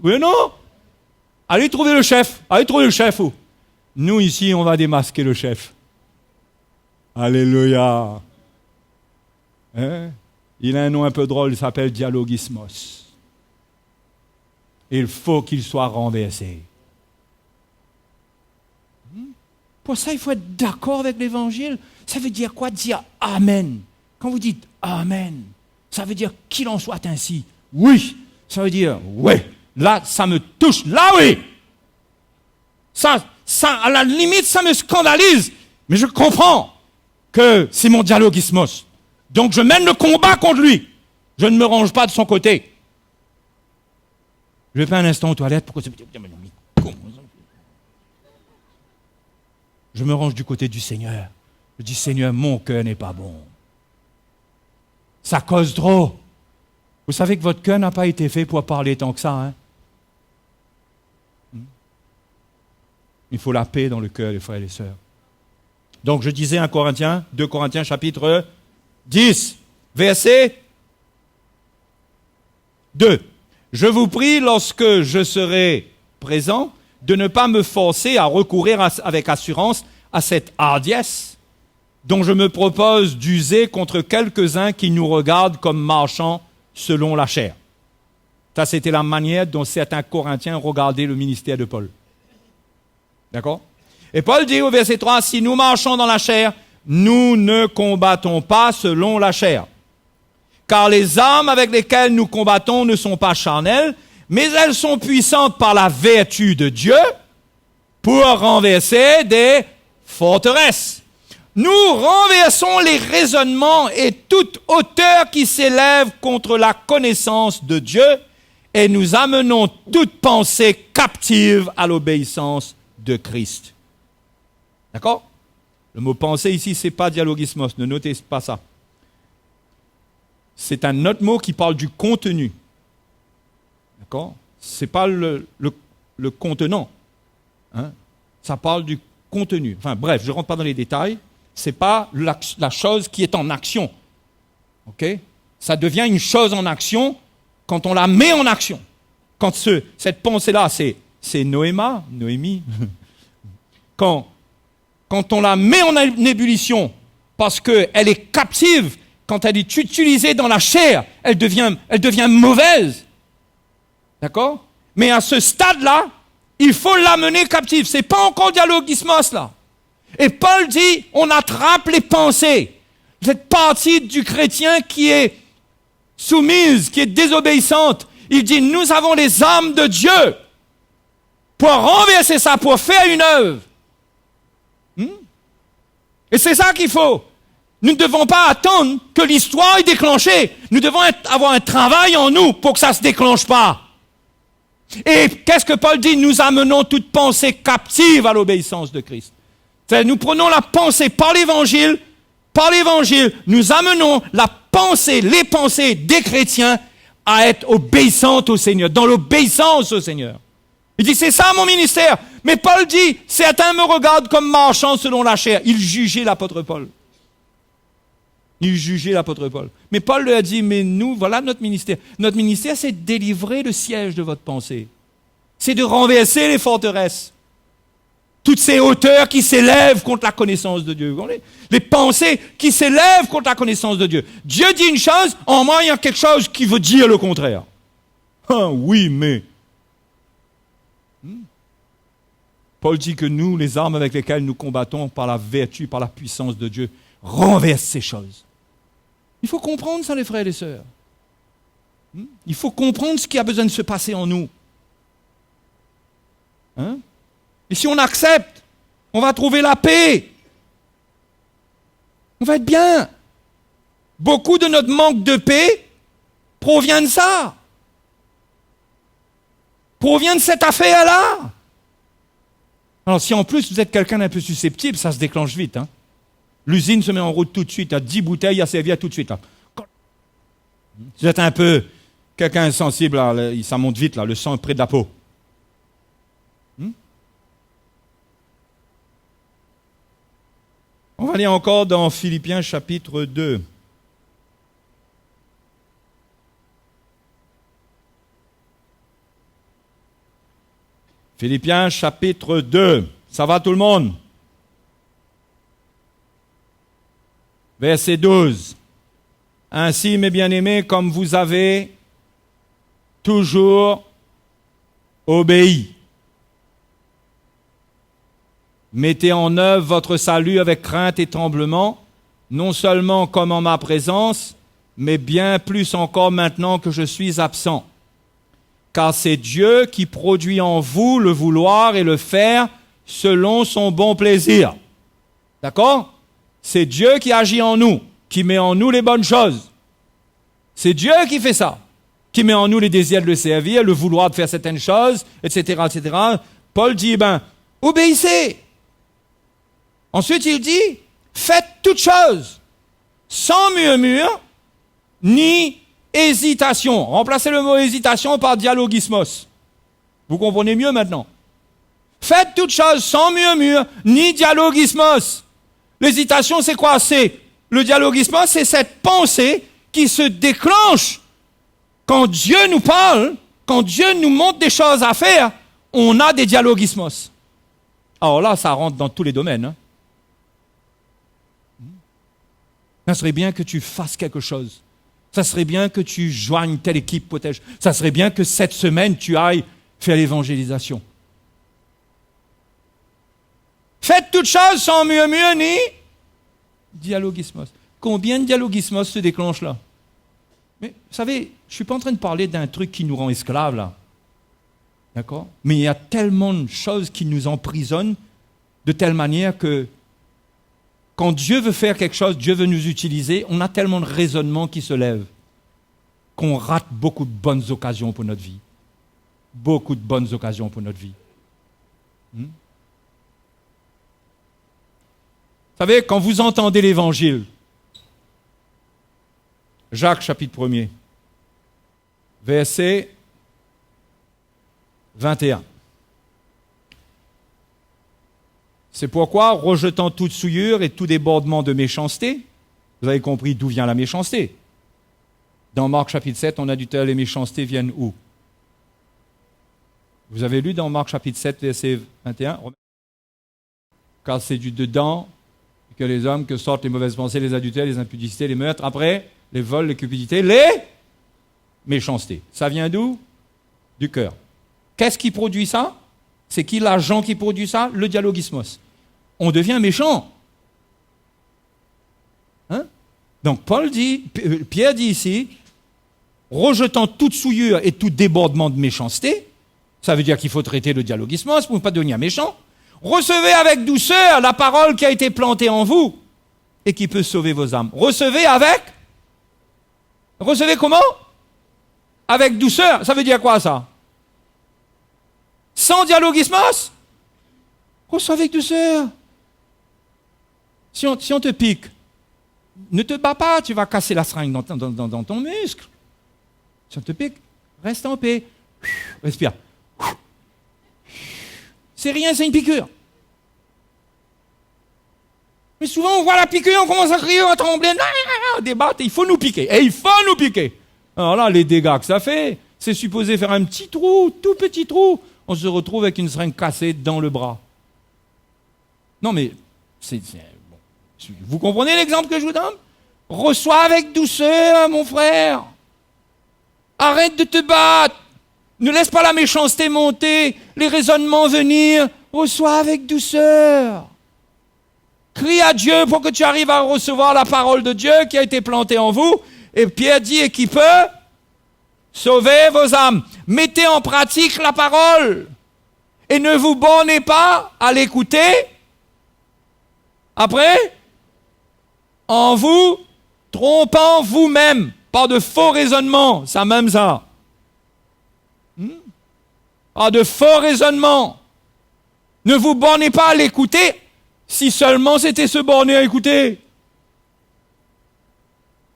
Oui, non? Allez trouver le chef. Allez trouver le chef. Oh. Nous, ici, on va démasquer le chef. Alléluia. Hein? Il a un nom un peu drôle, il s'appelle dialogismos. Il faut qu'il soit renversé. Pour ça, il faut être d'accord avec l'évangile. Ça veut dire quoi? Dire Amen. Quand vous dites Amen, ça veut dire qu'il en soit ainsi. Oui. Ça veut dire oui. Là, ça me touche. Là, oui. Ça, à la limite, ça me scandalise. Mais je comprends que c'est mon dialogismos. Donc, je mène le combat contre lui. Je ne me range pas de son côté. Je vais faire un instant aux toilettes. Pourquoi c'est... je me range du côté du Seigneur. Je dis, Seigneur, mon cœur n'est pas bon. Ça cause trop. Vous savez que votre cœur n'a pas été fait pour parler tant que ça, hein? Il faut la paix dans le cœur, les frères et les sœurs. Donc, je disais 2 Corinthiens chapitre 10, verset 2. Je vous prie, lorsque je serai présent, de ne pas me forcer à recourir avec assurance à cette hardiesse dont je me propose d'user contre quelques-uns qui nous regardent comme marchands selon la chair. Ça, c'était la manière dont certains Corinthiens regardaient le ministère de Paul. D'accord? Et Paul dit au verset 3, « Si nous marchons dans la chair, nous ne combattons pas selon la chair. Car les armes avec lesquelles nous combattons ne sont pas charnelles, mais elles sont puissantes par la vertu de Dieu pour renverser des forteresses. Nous renversons les raisonnements et toute hauteur qui s'élève contre la connaissance de Dieu et nous amenons toute pensée captive à l'obéissance de Christ. » D'accord? Le mot pensée ici, ce n'est pas dialogismos, ne notez pas ça. C'est un autre mot qui parle du contenu. D'accord? Ce n'est pas le contenant. Hein? Ça parle du contenu. Enfin bref, je ne rentre pas dans les détails. Ce n'est pas la chose qui est en action. Okay? Ça devient une chose en action quand on la met en action. Quand cette pensée-là, c'est Noémie, quand on la met en ébullition parce qu'elle est captive, quand elle est utilisée dans la chair, elle devient mauvaise. D'accord? Mais à ce stade-là, il faut l'amener captive. Ce n'est pas encore dialogismos, là. Et Paul dit, on attrape les pensées. Cette partie du chrétien qui est soumise, qui est désobéissante. Il dit, nous avons les armes de Dieu pour renverser ça, pour faire une œuvre. Et c'est ça qu'il faut. Nous ne devons pas attendre que l'histoire est déclenchée. Nous devons avoir un travail en nous pour que ça ne se déclenche pas. Et qu'est-ce que Paul dit? Nous amenons toute pensée captive à l'obéissance de Christ. C'est-à-dire, nous prenons la pensée par l'évangile, nous amenons les pensées des chrétiens à être obéissantes au Seigneur, dans l'obéissance au Seigneur. Il dit, c'est ça mon ministère. Mais Paul dit, certains me regardent comme marchand selon la chair. Il jugeait l'apôtre Paul. Mais Paul lui a dit, mais nous, voilà notre ministère. Notre ministère, c'est de délivrer le siège de votre pensée. C'est de renverser les forteresses. Toutes ces hauteurs qui s'élèvent contre la connaissance de Dieu. Les pensées qui s'élèvent contre la connaissance de Dieu. Dieu dit une chose, en moi, il y a quelque chose qui veut dire le contraire. Ah oui, mais... Paul dit que nous, les armes avec lesquelles nous combattons par la vertu, par la puissance de Dieu, renversent ces choses. Il faut comprendre ça, les frères et les sœurs. Il faut comprendre ce qui a besoin de se passer en nous. Hein? Et si on accepte, on va trouver la paix. On va être bien. Beaucoup de notre manque de paix provient de ça. Provient de cette affaire-là. Alors, si en plus vous êtes quelqu'un d'un peu susceptible, ça se déclenche vite. Hein. L'usine se met en route tout de suite. À 10 bouteilles à servir tout de suite. Là. Si vous êtes un peu quelqu'un sensible, là, ça monte vite, là, le sang est près de la peau. On va aller encore dans Philippiens chapitre 2. Philippiens chapitre 2. Ça va tout le monde? Verset 12. Ainsi, mes bien-aimés, comme vous avez toujours obéi, mettez en œuvre votre salut avec crainte et tremblement, non seulement comme en ma présence, mais bien plus encore maintenant que je suis absent. Car c'est Dieu qui produit en vous le vouloir et le faire selon son bon plaisir. D'accord? C'est Dieu qui agit en nous, qui met en nous les bonnes choses. C'est Dieu qui fait ça, qui met en nous les désirs de le servir, le vouloir de faire certaines choses, etc., etc. Paul dit, obéissez. Ensuite, il dit, faites toutes choses sans murmure ni hésitation. Remplacez le mot hésitation par dialogismos. Vous comprenez mieux maintenant. Faites toutes choses sans murmure ni dialogismos. L'hésitation, c'est quoi? C'est le dialogismos, c'est cette pensée qui se déclenche quand Dieu nous parle, quand Dieu nous montre des choses à faire, on a des dialogismos. Alors là, ça rentre dans tous les domaines. Hein. Ça serait bien que tu fasses quelque chose. Ça serait bien que tu joignes telle équipe, peut-être. Ça serait bien que cette semaine, tu ailles faire l'évangélisation. Faites toutes choses sans murmure ni dialogismos. Combien de dialogismos se déclenchent là? Mais vous savez, je ne suis pas en train de parler d'un truc qui nous rend esclaves là. D'accord? Mais il y a tellement de choses qui nous emprisonnent de telle manière que quand Dieu veut faire quelque chose, Dieu veut nous utiliser, on a tellement de raisonnements qui se lèvent qu'on rate beaucoup de bonnes occasions pour notre vie. Beaucoup de bonnes occasions pour notre vie. Vous savez, quand vous entendez l'Évangile, Jacques chapitre 1er, verset 21. C'est pourquoi, rejetant toute souillure et tout débordement de méchanceté, vous avez compris d'où vient la méchanceté. Dans Marc chapitre 7, on a dit que les méchancetés viennent où? Vous avez lu dans Marc chapitre 7, verset 21, car c'est du dedans que les hommes que sortent les mauvaises pensées, les adultères, les impudicités, les meurtres, après les vols, les cupidités, les méchancetés. Ça vient d'où? Du cœur. Qu'est-ce qui produit ça? C'est qui l'agent qui produit ça? Le dialogismos. On devient méchant. Hein? Donc Pierre dit ici, rejetant toute souillure et tout débordement de méchanceté, ça veut dire qu'il faut traiter le dialogismos pour ne pas devenir méchant. Recevez avec douceur la parole qui a été plantée en vous et qui peut sauver vos âmes. Recevez comment? Avec douceur. Ça veut dire quoi ça? Sans dialogismos? Reçois avec douceur. Si on te pique, ne te bats pas, tu vas casser la seringue dans ton muscle. Si on te pique, reste en paix. Respire. C'est rien, c'est une piqûre. Mais souvent, on voit la piqûre, on commence à crier, à trembler, à débattre, il faut nous piquer. Et il faut nous piquer. Alors là, les dégâts que ça fait, c'est supposé faire un petit trou, tout petit trou. On se retrouve avec une seringue cassée dans le bras. Non, mais, bon. Vous comprenez l'exemple que je vous donne? Reçois avec douceur, mon frère. Arrête de te battre. Ne laisse pas la méchanceté monter, les raisonnements venir. Reçois avec douceur. Crie à Dieu pour que tu arrives à recevoir la parole de Dieu qui a été plantée en vous. Et Pierre dit, et qui peut sauver vos âmes. Mettez en pratique la parole. Et ne vous bornez pas à l'écouter. Après, en vous trompant vous-même par de faux raisonnements. Ça même ça. Par de faux raisonnements. Ne vous bornez pas à l'écouter. Si seulement c'était se borner à écouter.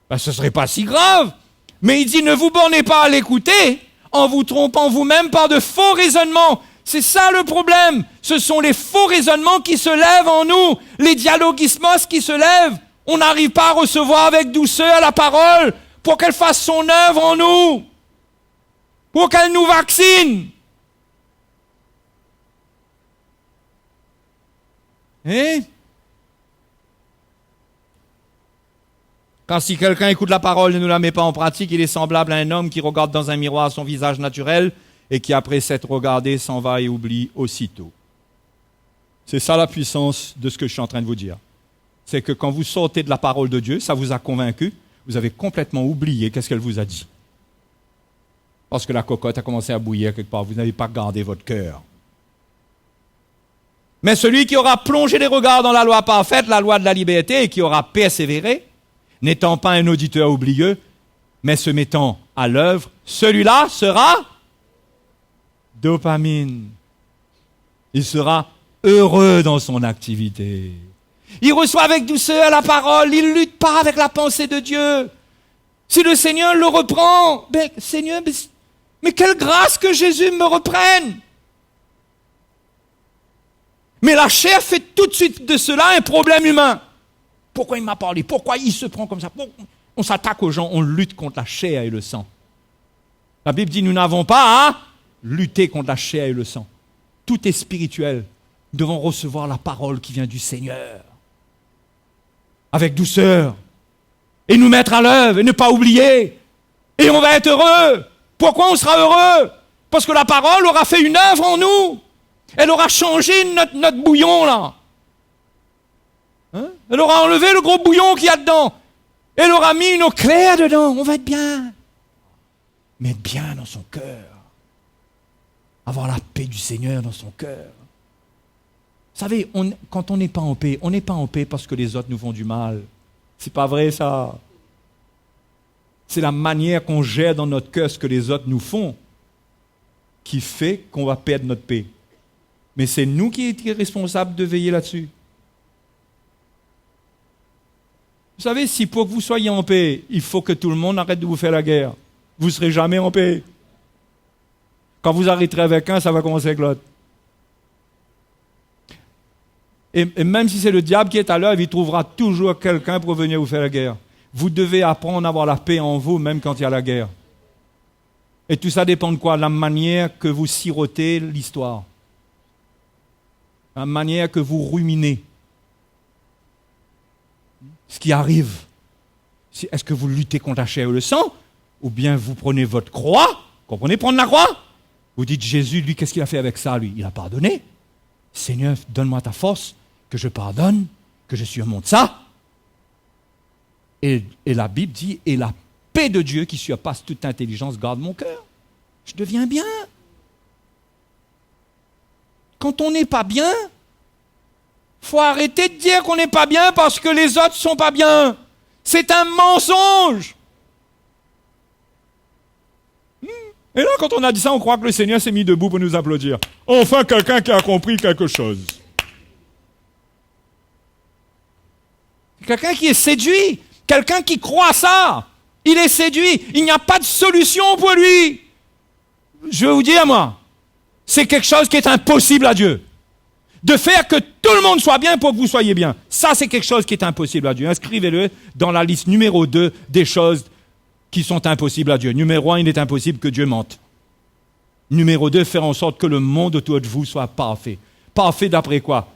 Ben, ce ne serait pas si grave. Mais il dit, ne vous bornez pas à l'écouter en vous trompant vous-même par de faux raisonnements. C'est ça le problème. Ce sont les faux raisonnements qui se lèvent en nous, les dialogismos qui se lèvent. On n'arrive pas à recevoir avec douceur la parole pour qu'elle fasse son œuvre en nous, pour qu'elle nous vaccine. Car si quelqu'un écoute la parole et ne la met pas en pratique, il est semblable à un homme qui regarde dans un miroir son visage naturel et qui, après s'être regardé, s'en va et oublie aussitôt. C'est ça la puissance de ce que je suis en train de vous dire. C'est que quand vous sortez de la parole de Dieu, ça vous a convaincu, vous avez complètement oublié qu'est-ce qu'elle vous a dit. Parce que la cocotte a commencé à bouillir quelque part, vous n'avez pas gardé votre cœur. Mais celui qui aura plongé les regards dans la loi parfaite, la loi de la liberté, et qui aura persévéré, n'étant pas un auditeur oublieux, mais se mettant à l'œuvre, celui-là sera dopamine. Il sera heureux dans son activité. Il reçoit avec douceur la parole. Il ne lutte pas avec la pensée de Dieu. Si le Seigneur le reprend, ben, Seigneur, mais quelle grâce que Jésus me reprenne. Mais la chair fait tout de suite de cela un problème humain. Pourquoi il m'a parlé? Pourquoi il se prend comme ça? On s'attaque aux gens, on lutte contre la chair et le sang. La Bible dit, nous n'avons pas à lutter contre la chair et le sang. Tout est spirituel. Nous devons recevoir la parole qui vient du Seigneur. Avec douceur. Et nous mettre à l'œuvre et ne pas oublier. Et on va être heureux. Pourquoi on sera heureux? Parce que la parole aura fait une œuvre en nous. Elle aura changé notre bouillon là. Hein? Elle aura enlevé le gros bouillon qu'il y a dedans. Elle aura mis une eau claire dedans. On va être bien. Mais être bien dans son cœur. Avoir la paix du Seigneur dans son cœur. Vous savez, quand on n'est pas en paix, on n'est pas en paix parce que les autres nous font du mal. C'est pas vrai ça. C'est la manière qu'on gère dans notre cœur ce que les autres nous font qui fait qu'on va perdre notre paix. Mais c'est nous qui sommes responsables de veiller là-dessus. Vous savez, si pour que vous soyez en paix, il faut que tout le monde arrête de vous faire la guerre, vous ne serez jamais en paix. Quand vous arrêterez avec un, ça va commencer avec l'autre. Et même si c'est le diable qui est à l'œuvre, il trouvera toujours quelqu'un pour venir vous faire la guerre. Vous devez apprendre à avoir la paix en vous, même quand il y a la guerre. Et tout ça dépend de quoi? La manière que vous sirotez l'histoire. La manière que vous ruminez. Ce qui arrive. Est-ce que vous luttez contre la chair ou le sang? Ou bien vous prenez votre croix? Comprenez, prendre la croix? Vous dites, Jésus, lui, qu'est-ce qu'il a fait avec ça, lui? Il a pardonné. Seigneur, donne-moi ta force, que je pardonne, que je surmonte ça. Et la Bible dit, et la paix de Dieu qui surpasse toute intelligence garde mon cœur. Je deviens bien. Quand on n'est pas bien, il faut arrêter de dire qu'on n'est pas bien parce que les autres ne sont pas bien. C'est un mensonge. Et là, quand on a dit ça, on croit que le Seigneur s'est mis debout pour nous applaudir. Enfin, quelqu'un qui a compris quelque chose. Quelqu'un qui est séduit. Quelqu'un qui croit ça. Il est séduit. Il n'y a pas de solution pour lui. Je vais vous dire, moi, c'est quelque chose qui est impossible à Dieu. De faire que tout le monde soit bien pour que vous soyez bien. Ça, c'est quelque chose qui est impossible à Dieu. Inscrivez-le dans la liste numéro 2 des choses qui sont impossibles à Dieu. Numéro 1, il est impossible que Dieu mente. Numéro 2, faire en sorte que le monde autour de vous soit parfait. Parfait d'après quoi?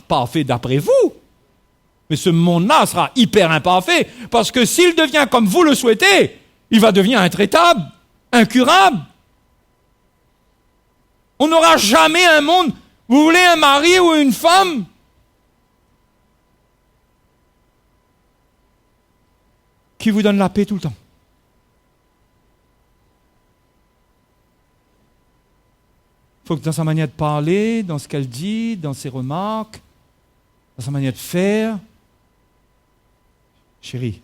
Parfait d'après vous. Mais ce monde-là sera hyper imparfait, parce que s'il devient comme vous le souhaitez, il va devenir intraitable, incurable. On n'aura jamais un monde. Vous voulez un mari ou une femme qui vous donne la paix tout le temps. Il faut que dans sa manière de parler, dans ce qu'elle dit, dans ses remarques, dans sa manière de faire, chérie,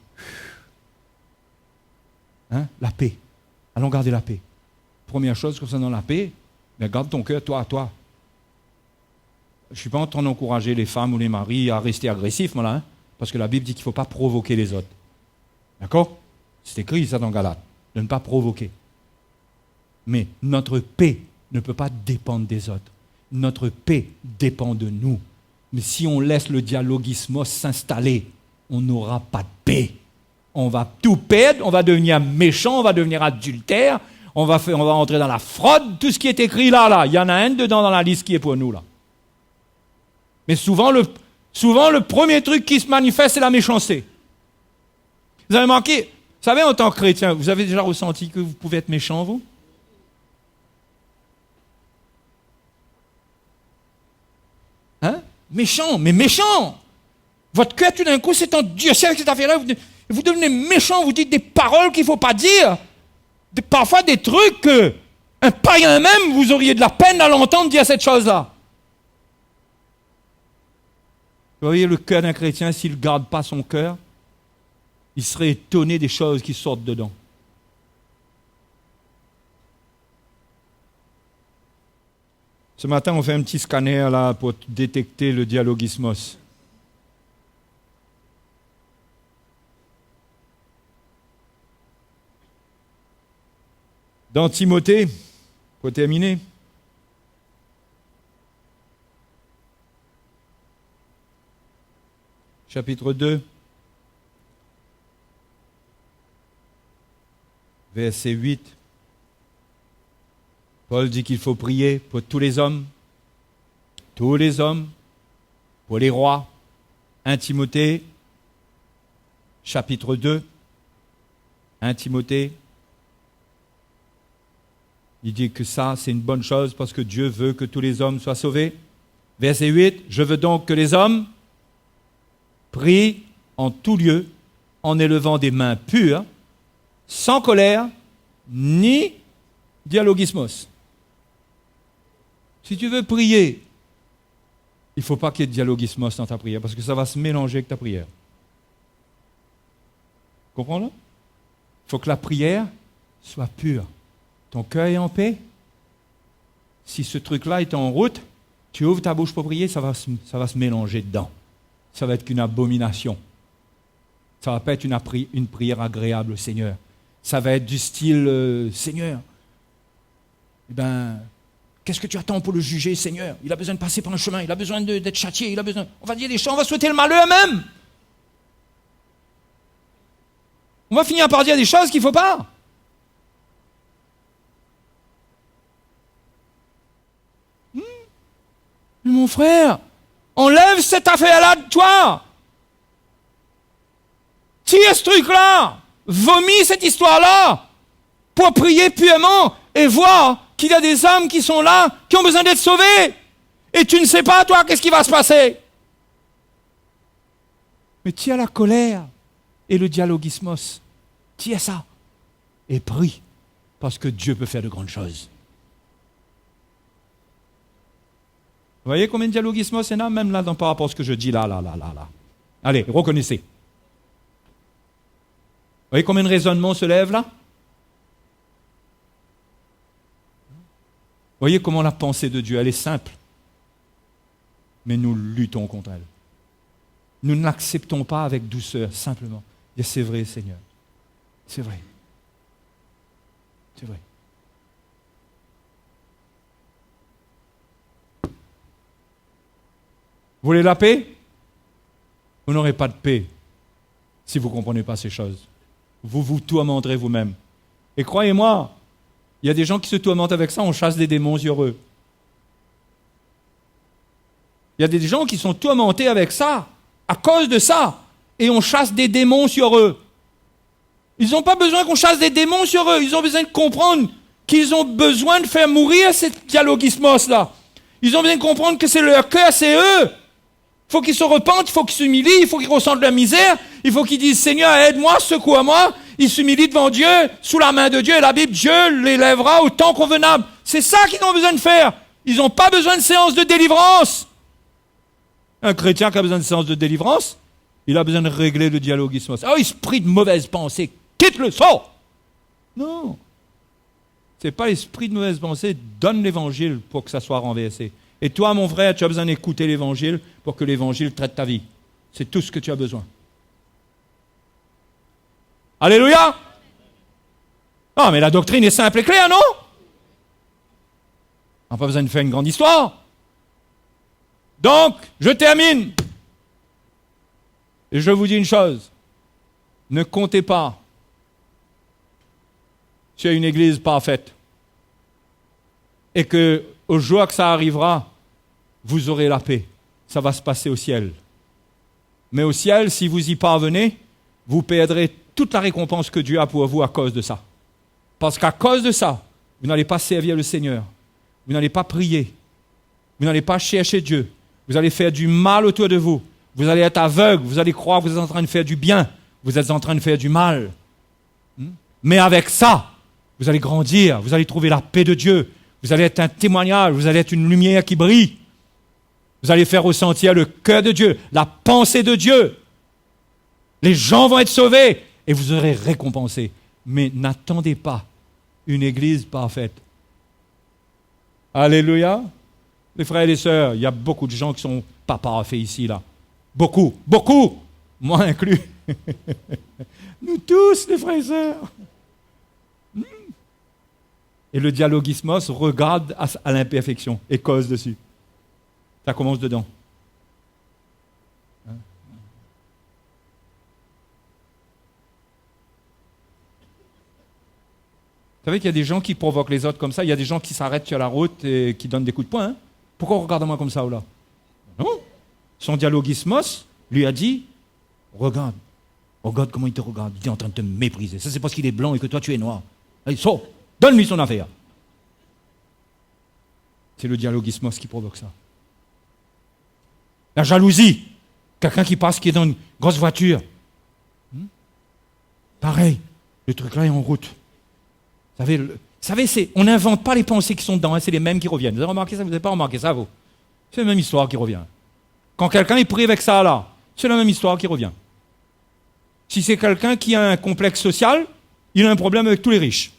hein, la paix. Allons garder la paix. Première chose concernant la paix, mais garde ton cœur, toi. Je ne suis pas en train d'encourager les femmes ou les maris à rester agressifs, voilà, hein, parce que la Bible dit qu'il ne faut pas provoquer les autres. D'accord? C'est écrit ça dans Galates, de ne pas provoquer. Mais notre paix ne peut pas dépendre des autres. Notre paix dépend de nous. Mais si on laisse le dialogismos s'installer, on n'aura pas de paix. On va tout perdre, on va devenir méchant, on va devenir adultère, on va entrer dans la fraude, tout ce qui est écrit là. Il y en a un dedans dans la liste qui est pour nous là. Mais souvent le premier truc qui se manifeste, c'est la méchanceté. Vous avez manqué, vous savez, en tant que chrétien, vous avez déjà ressenti que vous pouvez être méchant, vous? Hein? Méchant, mais méchant! Votre cœur, tout d'un coup, c'est endurci avec cette affaire-là. Vous devenez méchant, vous dites des paroles qu'il ne faut pas dire. Parfois des trucs que un païen même, vous auriez de la peine à l'entendre dire cette chose-là. Vous voyez, le cœur d'un chrétien, s'il ne garde pas son cœur, il serait étonné des choses qui sortent dedans. Ce matin, on fait un petit scanner là pour détecter le dialogismos. Dans Timothée, pour terminer, chapitre 2, verset 8, Paul dit qu'il faut prier pour tous les hommes, pour les rois. 1 Timothée, chapitre 2, 1 Timothée, il dit que ça, c'est une bonne chose parce que Dieu veut que tous les hommes soient sauvés. Verset 8, je veux donc que les hommes prient en tout lieu, en élevant des mains pures, sans colère, ni dialogismos. Si tu veux prier, il ne faut pas qu'il y ait de dialogismos dans ta prière, parce que ça va se mélanger avec ta prière. Comprends-le? Il faut que la prière soit pure. Ton cœur est en paix. Si ce truc-là est en route, tu ouvres ta bouche pour prier, ça va se mélanger dedans. Ça va être qu'une abomination. Ça ne va pas être une prière agréable au Seigneur. Ça va être du style Seigneur, qu'est-ce que tu attends pour le juger, Seigneur? Il a besoin de passer par un chemin, il a besoin d'être châtié, on va dire des choses, on va souhaiter le malheur même. On va finir par dire des choses qu'il ne faut pas. Mon frère, enlève cette affaire-là de toi. Tire ce truc-là. Vomis cette histoire-là pour prier puément et voir qu'il y a des âmes qui sont là, qui ont besoin d'être sauvées. Et tu ne sais pas, toi, qu'est-ce qui va se passer. Mais tiens la colère et le dialogismos. Tiens ça. Et prie, parce que Dieu peut faire de grandes choses. Vous voyez combien de dialogismos il y en a, même là, par rapport à ce que je dis là. Allez, reconnaissez. Vous voyez combien de raisonnements se lèvent là? Vous voyez comment la pensée de Dieu, elle est simple. Mais nous luttons contre elle. Nous ne l'acceptons pas avec douceur, simplement. Et c'est vrai, Seigneur. C'est vrai. C'est vrai. Vous voulez la paix? Vous n'aurez pas de paix si vous ne comprenez pas ces choses. Vous vous tourmenterez vous-même. Et croyez-moi, il y a des gens qui se tourmentent avec ça, on chasse des démons heureux. Il y a des gens qui sont tourmentés avec ça, à cause de ça, et on chasse des démons sur eux. Ils n'ont pas besoin qu'on chasse des démons sur eux, ils ont besoin de comprendre qu'ils ont besoin de faire mourir cette dialogismos-là. Ils ont besoin de comprendre que c'est leur cœur, c'est eux. Il faut qu'ils se repentent, il faut qu'ils s'humilient, il faut qu'ils ressentent leur misère, il faut qu'ils disent « Seigneur, aide-moi, secoue-moi ». Ils s'humilient devant Dieu, sous la main de Dieu, et la Bible, Dieu les lèvera au temps convenable. C'est ça qu'ils ont besoin de faire. Ils n'ont pas besoin de séance de délivrance. Un chrétien qui a besoin de séance de délivrance, il a besoin de régler le dialogisme. Ah, esprit de mauvaise pensée, quitte-le, sors. Non. Ce n'est pas l'esprit de mauvaise pensée, donne l'évangile pour que ça soit renversé. Et toi, mon frère, tu as besoin d'écouter l'évangile pour que l'évangile traite ta vie. C'est tout ce que tu as besoin. Alléluia! Ah, mais la doctrine est simple et claire, non? On n'a pas besoin de faire une grande histoire. Donc, je termine. Et je vous dis une chose. Ne comptez pas sur une église parfaite. Et que, au jour que ça arrivera, vous aurez la paix. Ça va se passer au ciel. Mais au ciel, si vous y parvenez, vous perdrez toute la récompense que Dieu a pour vous à cause de ça. Parce qu'à cause de ça, vous n'allez pas servir le Seigneur. Vous n'allez pas prier. Vous n'allez pas chercher Dieu. Vous allez faire du mal autour de vous. Vous allez être aveugle. Vous allez croire que vous êtes en train de faire du bien. Vous êtes en train de faire du mal. Mais avec ça, vous allez grandir. Vous allez trouver la paix de Dieu. Vous allez être un témoignage. Vous allez être une lumière qui brille. Vous allez faire ressentir le cœur de Dieu, la pensée de Dieu. Les gens vont être sauvés et vous serez récompensés. Mais n'attendez pas une église parfaite. Alléluia. Les frères et les sœurs, il y a beaucoup de gens qui ne sont pas parfaits ici, là. Beaucoup, beaucoup, moi inclus. Nous tous, les frères et sœurs. Et le dialogismos regarde à l'imperfection et cause dessus. Ça commence dedans. Hein? Vous savez qu'il y a des gens qui provoquent les autres comme ça. Il y a des gens qui s'arrêtent sur la route et qui donnent des coups de poing. Hein? Pourquoi on regarde moi comme ça ou là? Non. Son dialogismos lui a dit, regarde comment il te regarde. Il est en train de te mépriser. Ça, c'est parce qu'il est blanc et que toi, tu es noir. Allez, sors, donne-lui son affaire. C'est le dialogismos qui provoque ça. La jalousie. Quelqu'un qui passe, qui est dans une grosse voiture. Pareil, le truc là est en route. Vous savez, on n'invente pas les pensées qui sont dedans, hein, c'est les mêmes qui reviennent. Vous avez remarqué ça? Vous n'avez pas remarqué ça, vous? C'est la même histoire qui revient. Quand quelqu'un est pris avec ça là, c'est la même histoire qui revient. Si c'est quelqu'un qui a un complexe social, il a un problème avec tous les riches.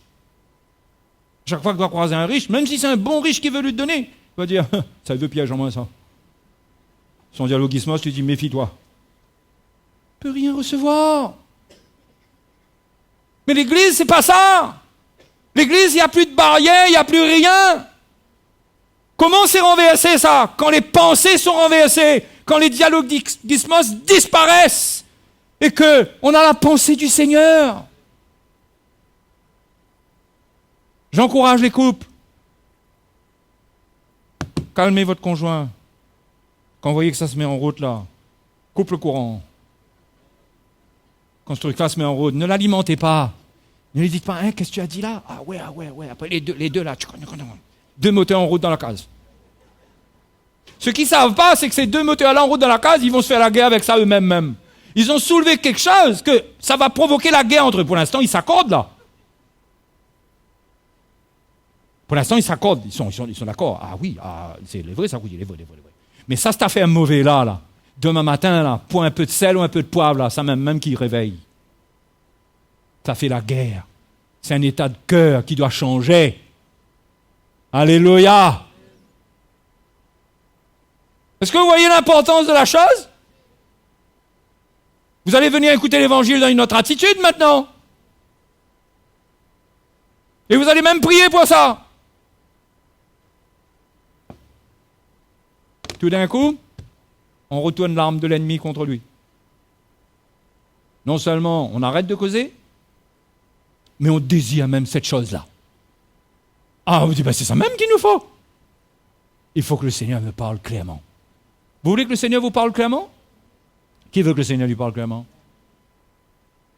Chaque fois qu'il va croiser un riche, même si c'est un bon riche qui veut lui donner, il va dire, ça veut piège en moins ça. Son dialogismos lui dit, méfie-toi. Il ne peut rien recevoir. Mais l'Église, c'est pas ça. L'Église, il n'y a plus de barrière, il n'y a plus rien. Comment c'est renversé ça? Quand les pensées sont renversées, quand les dialogismos disparaissent, et qu'on a la pensée du Seigneur. J'encourage les couples. Calmez votre conjoint. Quand vous voyez que ça se met en route là, coupe le courant. Quand ce truc-là se met en route, ne l'alimentez pas. Ne lui dites pas, hein, qu'est-ce que tu as dit là? Ah ouais. Après les deux là, deux moteurs en route dans la case. Ce qu'ils ne savent pas, c'est que ces deux moteurs-là en route dans la case, ils vont se faire la guerre avec ça eux-mêmes. Ils ont soulevé quelque chose que ça va provoquer la guerre entre eux. Pour l'instant, ils s'accordent là. Pour l'instant, ils s'accordent. Ils sont d'accord. Ah oui, c'est vrai ça, oui, il est vrai. Mais ça, cette affaire mauvais là, demain matin, là, pour un peu de sel ou un peu de poivre, là, ça même qui réveille. Ça fait la guerre. C'est un état de cœur qui doit changer. Alléluia. Est-ce que vous voyez l'importance de la chose? Vous allez venir écouter l'évangile dans une autre attitude maintenant. Et vous allez même prier pour ça. Tout d'un coup, on retourne l'arme de l'ennemi contre lui. Non seulement on arrête de causer, mais on désire même cette chose-là. Ah, on vous dit, c'est ça même qu'il nous faut. Il faut que le Seigneur me parle clairement. Vous voulez que le Seigneur vous parle clairement? Qui veut que le Seigneur lui parle clairement?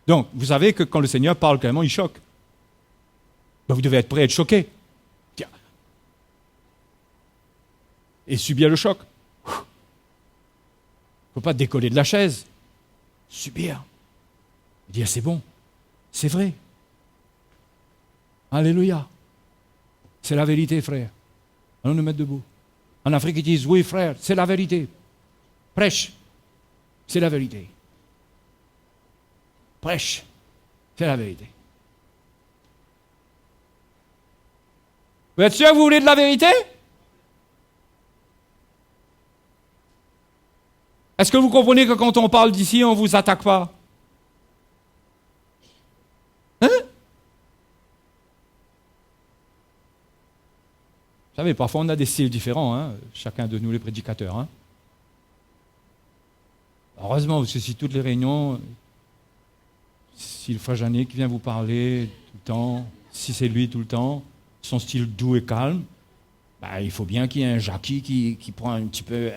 Donc, vous savez que quand le Seigneur parle clairement, il choque. Donc, vous devez être prêt à être choqué. Tiens. Et subir le choc. Il ne faut pas décoller de la chaise. Subir. Dire, c'est bon. C'est vrai. Alléluia. C'est la vérité, frère. Allons nous mettre debout. En Afrique, ils disent, oui, frère, c'est la vérité. Prêche. C'est la vérité. Prêche. C'est la vérité. Vous êtes sûr que vous voulez de la vérité? Est-ce que vous comprenez que quand on parle d'ici, on ne vous attaque pas? Hein? Vous savez, parfois on a des styles différents, hein, chacun de nous les prédicateurs. Hein. Heureusement, parce que si toutes les réunions, si le frère Jeannet qui vient vous parler tout le temps, si c'est lui tout le temps, son style doux et calme, il faut bien qu'il y ait un Jackie qui prend un petit peu...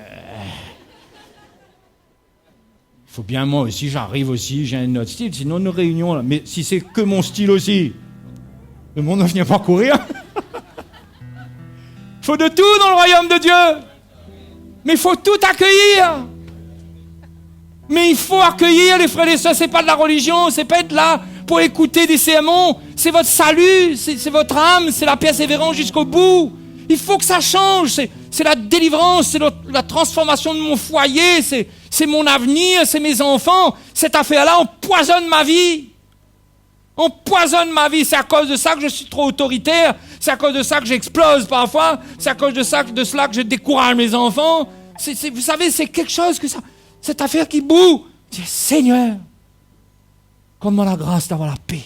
Il faut bien moi aussi, j'arrive aussi, j'ai un autre style, sinon nos réunions, là, mais si c'est que mon style aussi, le monde ne vient pas courir. Il faut de tout dans le royaume de Dieu. Mais il faut tout accueillir. Mais il faut accueillir les frères et sœurs. C'est pas de la religion, c'est pas être là pour écouter des sermons. C'est votre salut, c'est votre âme, c'est la persévérance jusqu'au bout. Il faut que ça change. C'est la délivrance, c'est la transformation de mon foyer, c'est mon avenir, c'est mes enfants. Cette affaire-là empoisonne ma vie. Empoisonne ma vie. C'est à cause de ça que je suis trop autoritaire. C'est à cause de ça que j'explose parfois. C'est à cause de cela que je décourage mes enfants. Vous savez, c'est quelque chose que ça... Cette affaire qui boue. Seigneur, donne-moi la grâce d'avoir la paix.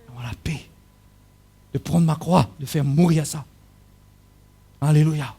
D'avoir la paix. de prendre ma croix, de faire mourir ça. Alléluia.